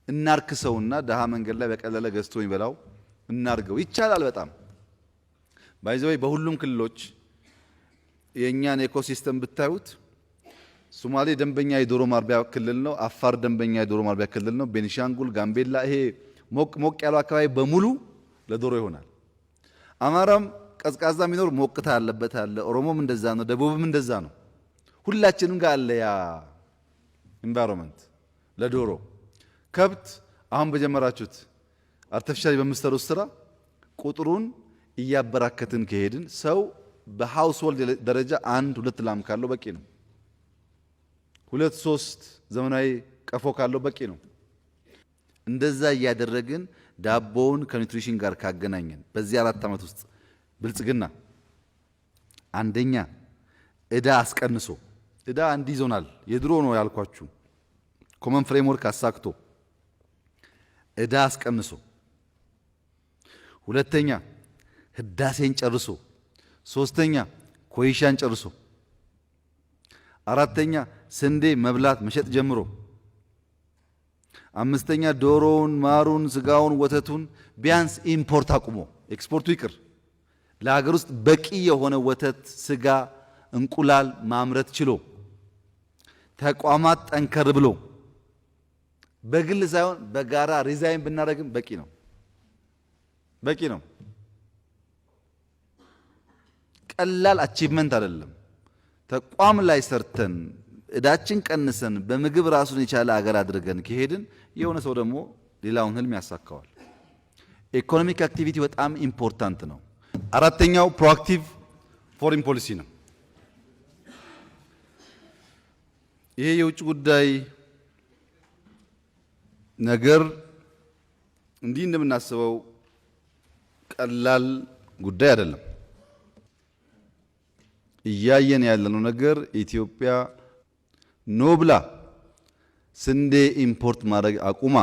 እናርክሰውና ደሃ መንገድ ላይ በቀለለ ገዝቶ ይበላው እናርገው። ይቻላል በጣም ባይዘው። በሁሉም ክልሎች የኛን ኢኮሲስተም ብታዩት ሶማሌ ደንበኛ የዶሮ ማርቢያ ክልል ነው። አፋር ደንበኛ የዶሮ ማርቢያ ክልል ነው። ቤኒሻንጉል፣ ጋምቤላ ይሄ ሞቅ ያለው አካባቢ በሙሉ ለዶሮ ይሆናል። አማራም ቀዝቃዛ የሚኖር ሞቅታ አለበት አለ። ኦሮሞም እንደዛ ነው፣ ደቡብም እንደዛ ነው። ሁላችንም ጋር አለ ያ ኢንቫይሮንመንት ለዶሮ። ከብት አሁን በጀመራችሁት አርቲፊሻሊ በምትሰሩት ስራ ቁጥሩን እያበራከትን ከሄድን ሰው በሃውስሆልድ ደረጃ 1-2 ላም ካለው በቂ ነው። 2-3 ዘመናዊ ቀፎ ካለው በቂ ነው። እንደዛ እያደረግን ዳቦውን ከኒውትሪሽን ጋር ካገናኘን በዚህ 4 ዓመት ውስጥ ብልጽግና አንደኛ ዕዳ አስቀንሶ፣ ዕዳ እንዲዞናል የድሮ ነው ያልኳችሁ ኮመን ፍሬምወርክ አሳክቶ ዕዳ አስቀንሶ፣ ሁለተኛ ህዳሴን ጨርሶ፣ ሶስተኛ ኮይሻን ጨርሶ፣ አራተኛ ስንዴ መብላት መሸጥ ጀምሮ፣ አምስተኛ ዶሮውን፣ ማሩን፣ ስጋውን፣ ወተቱን ቢያንስ ኢምፖርት አቁሞ ኤክስፖርቱ ይቅር ለሀገር ውስጥ በቂ የሆነ ወተት፣ ስጋ፣ እንቁላል ማምረት ችሎ ተቋማት ጠንከር ብሎ በግል ሳይሆን በጋራ ሪዛይን ብናደርግም በቂ ነው። በቂ ነው። ቀላል አቺቭመንት አይደለም። ተቋም ላይ ሰርተን እዳችን ቀንሰን በምግብ ራሱን የቻለ አገር አድርገን ከሄድን የሆነ ሰው ደግሞ ሌላውን ህልም ያሳካዋል። ኢኮኖሚክ አክቲቪቲ በጣም ኢምፖርታንት ነው። አራተኛው ፕሮአክቲቭ ፎሬን ፖሊሲ ነው። ይሄ የውጭ ጉዳይ ነገር እንዲህ እንደምናስበው ቀላል ጉዳይ አይደለም። እያየን ያለነው ነገር ኢትዮጵያ ኖብላ ስንዴ ኢምፖርት ማድረግ አቁማ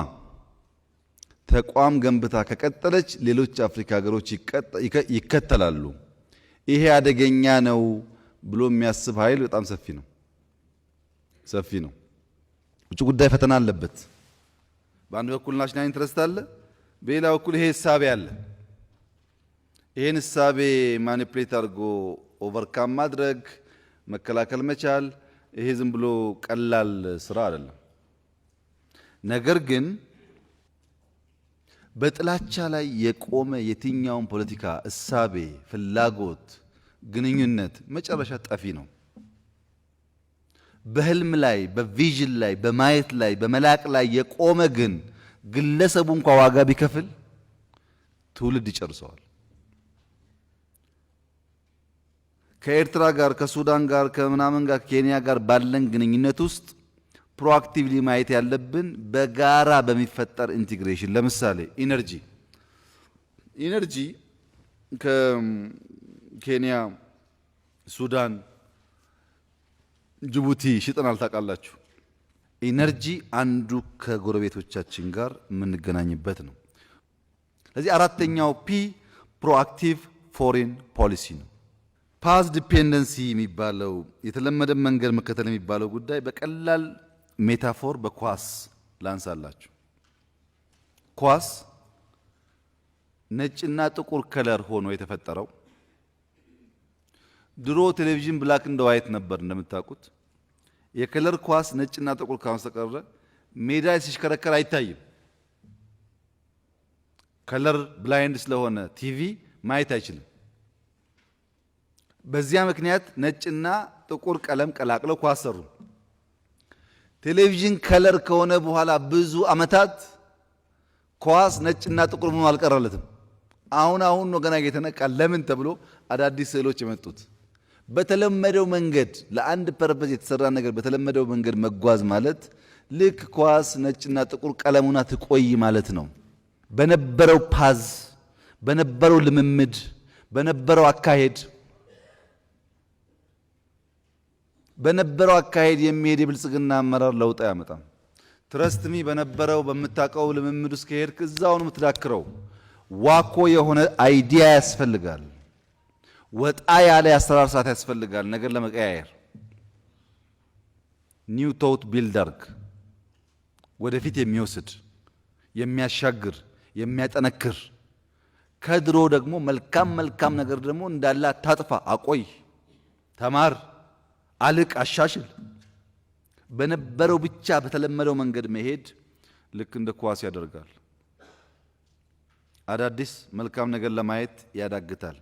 ተቋም ገንብታ ከቀጠለች ሌሎች አፍሪካ ሀገሮች ይከተላሉ። ይሄ አደገኛ ነው ብሎ የሚያስብ ኃይል በጣም ሰፊ ነው። ውጭ ጉዳይ ፈተና አለበት። በአንድ በኩል ናሽናል ኢንትረስት አለ፣ በሌላ በኩል ይሄ እሳቤ አለ። ይሄን እሳቤ ማኒፕሌት አድርጎ ኦቨርካም ማድረግ መከላከል መቻል ይሄ ዝም ብሎ ቀላል ስራ አይደለም። ነገር ግን በጥላቻ ላይ የቆመ የትኛውን ፖለቲካ እሳቤ፣ ፍላጎት፣ ግንኙነት መጨረሻ ጠፊ ነው። በህልም ላይ፣ በቪዥን ላይ፣ በማየት ላይ፣ በመላቅ ላይ የቆመ ግን ግለሰቡ እንኳ ዋጋ ቢከፍል ትውልድ ይጨርሰዋል። ከኤርትራ ጋር፣ ከሱዳን ጋር፣ ከምናምን ጋር፣ ከኬንያ ጋር ባለን ግንኙነት ውስጥ ፕሮአክቲቭሊ ማየት ያለብን በጋራ በሚፈጠር ኢንቲግሬሽን። ለምሳሌ ኢነርጂ ከኬንያ፣ ሱዳን፣ ጅቡቲ ሽጠናል ታውቃላችሁ። ኢነርጂ አንዱ ከጎረቤቶቻችን ጋር የምንገናኝበት ነው። ስለዚህ አራተኛው ፒ ፕሮአክቲቭ ፎሬን ፖሊሲ ነው። ፓዝ ዲፔንደንሲ የሚባለው የተለመደ መንገድ መከተል የሚባለው ጉዳይ በቀላል ሜታፎር በኳስ ላንሳላችሁ። ኳስ ነጭና ጥቁር ከለር ሆኖ የተፈጠረው ድሮ ቴሌቪዥን ብላክ እንደ ዋይት ነበር እንደምታውቁት። የከለር ኳስ ነጭና ጥቁር ካስተቀረ ሜዳ ሲሽከረከር አይታይም። ከለር ብላይንድ ስለሆነ ቲቪ ማየት አይችልም። በዚያ ምክንያት ነጭና ጥቁር ቀለም ቀላቅለው ኳስ ሰሩ። ቴሌቪዥን ከለር ከሆነ በኋላ ብዙ አመታት ኳስ ነጭና ጥቁር ሆኖ አልቀረለትም። አሁን ነው ገና እየተነቃ ለምን ተብሎ አዳዲስ ስዕሎች የመጡት። በተለመደው መንገድ ለአንድ ፐርፐዝ የተሰራ ነገር በተለመደው መንገድ መጓዝ ማለት ልክ ኳስ ነጭና ጥቁር ቀለሙና ትቆይ ማለት ነው። በነበረው ፓዝ፣ በነበረው ልምምድ፣ በነበረው አካሄድ የሚሄድ የብልጽግና አመራር ለውጥ አያመጣም። ትረስትሚ በነበረው በምታውቀው ልምምድ ውስጥ ከሄድክ እዛው ነው የምትዳክረው። ዋኮ የሆነ አይዲያ ያስፈልጋል። ወጣ ያለ የአሰራር ሰዓት ያስፈልጋል። ነገር ለመቀያየር ኒው ቶት ቢልደርግ ወደፊት የሚወስድ የሚያሻግር የሚያጠነክር ከድሮ ደግሞ መልካም ነገር ደግሞ እንዳለ አታጥፋ፣ አቆይ፣ ተማር፣ አልቅ፣ አሻሽል። በነበረው ብቻ በተለመደው መንገድ መሄድ ልክ እንደ ኳስ ያደርጋል። አዳዲስ መልካም ነገር ለማየት ያዳግታል።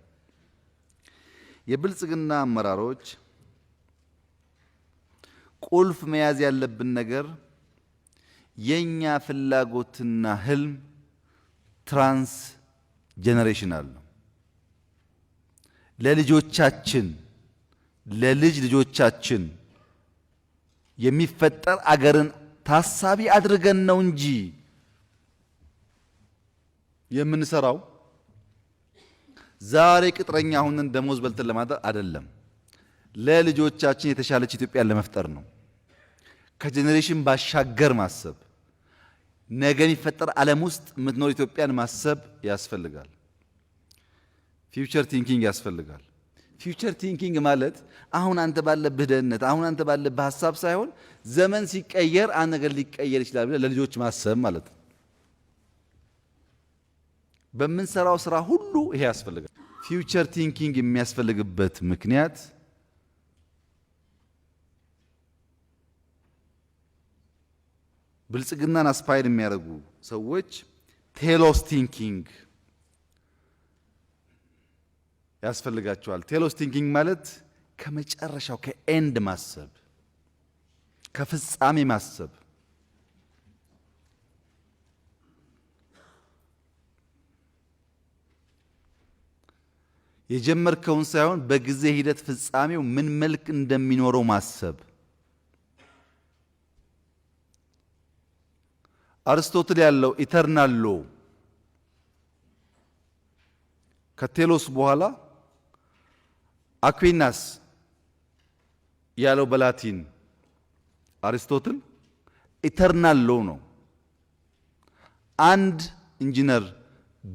የብልጽግና አመራሮች ቁልፍ መያዝ ያለብን ነገር የኛ ፍላጎትና ህልም ትራንስ ጄነሬሽናል ነው። ለልጆቻችን ለልጅ ልጆቻችን የሚፈጠር አገርን ታሳቢ አድርገን ነው እንጂ የምንሰራው ዛሬ ቅጥረኛ ሆነን ደሞዝ በልተን ለማደር አይደለም። ለልጆቻችን የተሻለች ኢትዮጵያን ለመፍጠር ነው። ከጄኔሬሽን ባሻገር ማሰብ፣ ነገ የሚፈጠር ዓለም ውስጥ የምትኖር ኢትዮጵያን ማሰብ ያስፈልጋል። ፊውቸር ቲንኪንግ ያስፈልጋል። ፊውቸር ቲንኪንግ ማለት አሁን አንተ ባለብህ ደህንነት፣ አሁን አንተ ባለብህ ሀሳብ ሳይሆን ዘመን ሲቀየር አንድ ነገር ሊቀየር ይችላል ብለህ ለልጆች ማሰብ ማለት ነው። በምንሰራው ስራ ሁሉ ይሄ ያስፈልጋል። ፊውቸር ቲንኪንግ የሚያስፈልግበት ምክንያት ብልጽግናን አስፓይር የሚያደርጉ ሰዎች ቴሎስ ቲንኪንግ ያስፈልጋቸዋል። ቴሎስ ቲንኪንግ ማለት ከመጨረሻው ከኤንድ ማሰብ፣ ከፍጻሜ ማሰብ። የጀመርከውን ሳይሆን በጊዜ ሂደት ፍጻሜው ምን መልክ እንደሚኖረው ማሰብ። አርስቶትል ያለው ኢተርናል ሎ ከቴሎስ በኋላ አኩዊናስ ያለው በላቲን አርስቶትል ኢተርናል ሎ ነው። አንድ ኢንጂነር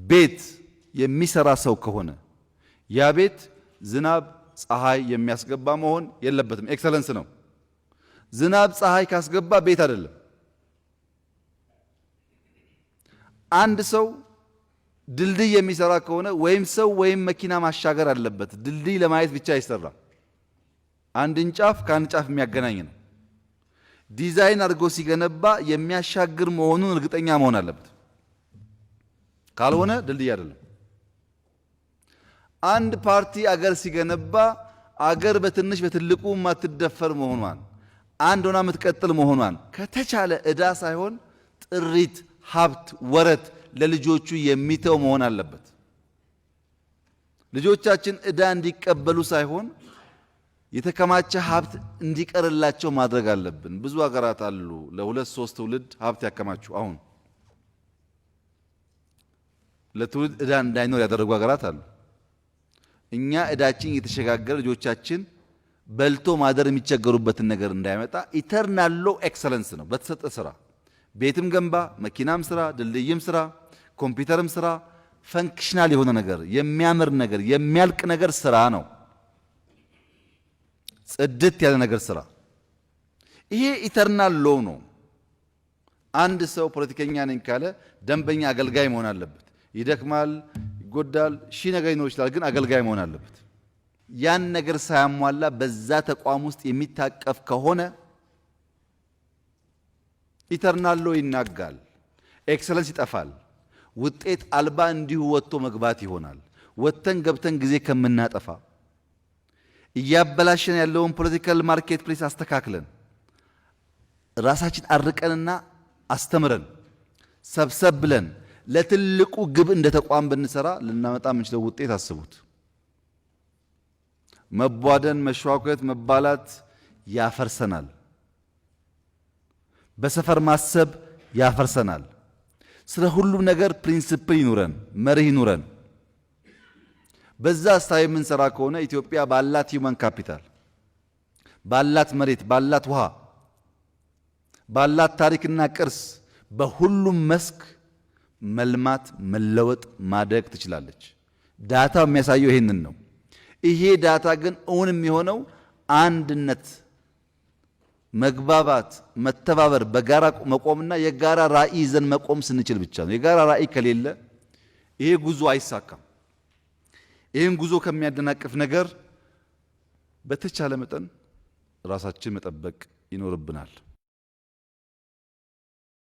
ቤት የሚሰራ ሰው ከሆነ ያ ቤት ዝናብ ፀሐይ የሚያስገባ መሆን የለበትም። ኤክሰለንስ ነው። ዝናብ ፀሐይ ካስገባ ቤት አይደለም። አንድ ሰው ድልድይ የሚሰራ ከሆነ ወይም ሰው ወይም መኪና ማሻገር አለበት። ድልድይ ለማየት ብቻ አይሰራም። አንድን ጫፍ ከአንድ ጫፍ የሚያገናኝ ነው። ዲዛይን አድርጎ ሲገነባ የሚያሻግር መሆኑን እርግጠኛ መሆን አለበት። ካልሆነ ድልድይ አይደለም። አንድ ፓርቲ አገር ሲገነባ አገር በትንሽ በትልቁ ማትደፈር መሆኗን፣ አንድ ሆና የምትቀጥል መሆኗን ከተቻለ ዕዳ ሳይሆን ጥሪት፣ ሀብት፣ ወረት ለልጆቹ የሚተው መሆን አለበት። ልጆቻችን ዕዳ እንዲቀበሉ ሳይሆን የተከማቸ ሀብት እንዲቀርላቸው ማድረግ አለብን። ብዙ ሀገራት አሉ ለሁለት ሶስት ትውልድ ሀብት ያከማቹ። አሁን ለትውልድ ዕዳ እንዳይኖር ያደረጉ ሀገራት አሉ። እኛ ዕዳችን እየተሸጋገረ ልጆቻችን በልቶ ማደር የሚቸገሩበትን ነገር እንዳይመጣ ኢተርናል ሎ ኤክሰለንስ ነው። በተሰጠ ስራ ቤትም ገንባ፣ መኪናም ስራ፣ ድልድይም ስራ፣ ኮምፒውተርም ስራ፣ ፈንክሽናል የሆነ ነገር፣ የሚያምር ነገር፣ የሚያልቅ ነገር ስራ ነው። ጽድት ያለ ነገር ስራ። ይሄ ኢተርናል ሎ ነው። አንድ ሰው ፖለቲከኛ ነኝ ካለ ደንበኛ አገልጋይ መሆን አለበት። ይደክማል፣ ይጎዳል፣ ሺህ ነገር ሊኖር ይችላል፣ ግን አገልጋይ መሆን አለበት። ያን ነገር ሳያሟላ በዛ ተቋም ውስጥ የሚታቀፍ ከሆነ ኢተርናል ሎ ይናጋል፣ ኤክሰለንስ ይጠፋል፣ ውጤት አልባ እንዲሁ ወጥቶ መግባት ይሆናል። ወጥተን ገብተን ጊዜ ከምናጠፋ እያበላሸን ያለውን ፖለቲካል ማርኬት ፕሌስ አስተካክለን ራሳችን አርቀንና አስተምረን ሰብሰብ ብለን ለትልቁ ግብ እንደ ተቋም ብንሰራ ልናመጣ የምንችለው ውጤት አስቡት። መቧደን፣ መሸዋኮት፣ መባላት ያፈርሰናል። በሰፈር ማሰብ ያፈርሰናል። ስለ ሁሉም ነገር ፕሪንሲፕል ይኑረን፣ መርህ ይኑረን። በዛ ስታይ የምንሰራ ከሆነ ኢትዮጵያ ባላት ሂውማን ካፒታል፣ ባላት መሬት፣ ባላት ውሃ፣ ባላት ታሪክና ቅርስ በሁሉም መስክ መልማት፣ መለወጥ፣ ማደግ ትችላለች። ዳታው የሚያሳየው ይሄንን ነው። ይሄ ዳታ ግን እውን የሚሆነው አንድነት፣ መግባባት፣ መተባበር፣ በጋራ መቆምና የጋራ ራዕይ ይዘን መቆም ስንችል ብቻ ነው። የጋራ ራዕይ ከሌለ ይሄ ጉዞ አይሳካም። ይህን ጉዞ ከሚያደናቅፍ ነገር በተቻለ መጠን ራሳችን መጠበቅ ይኖርብናል።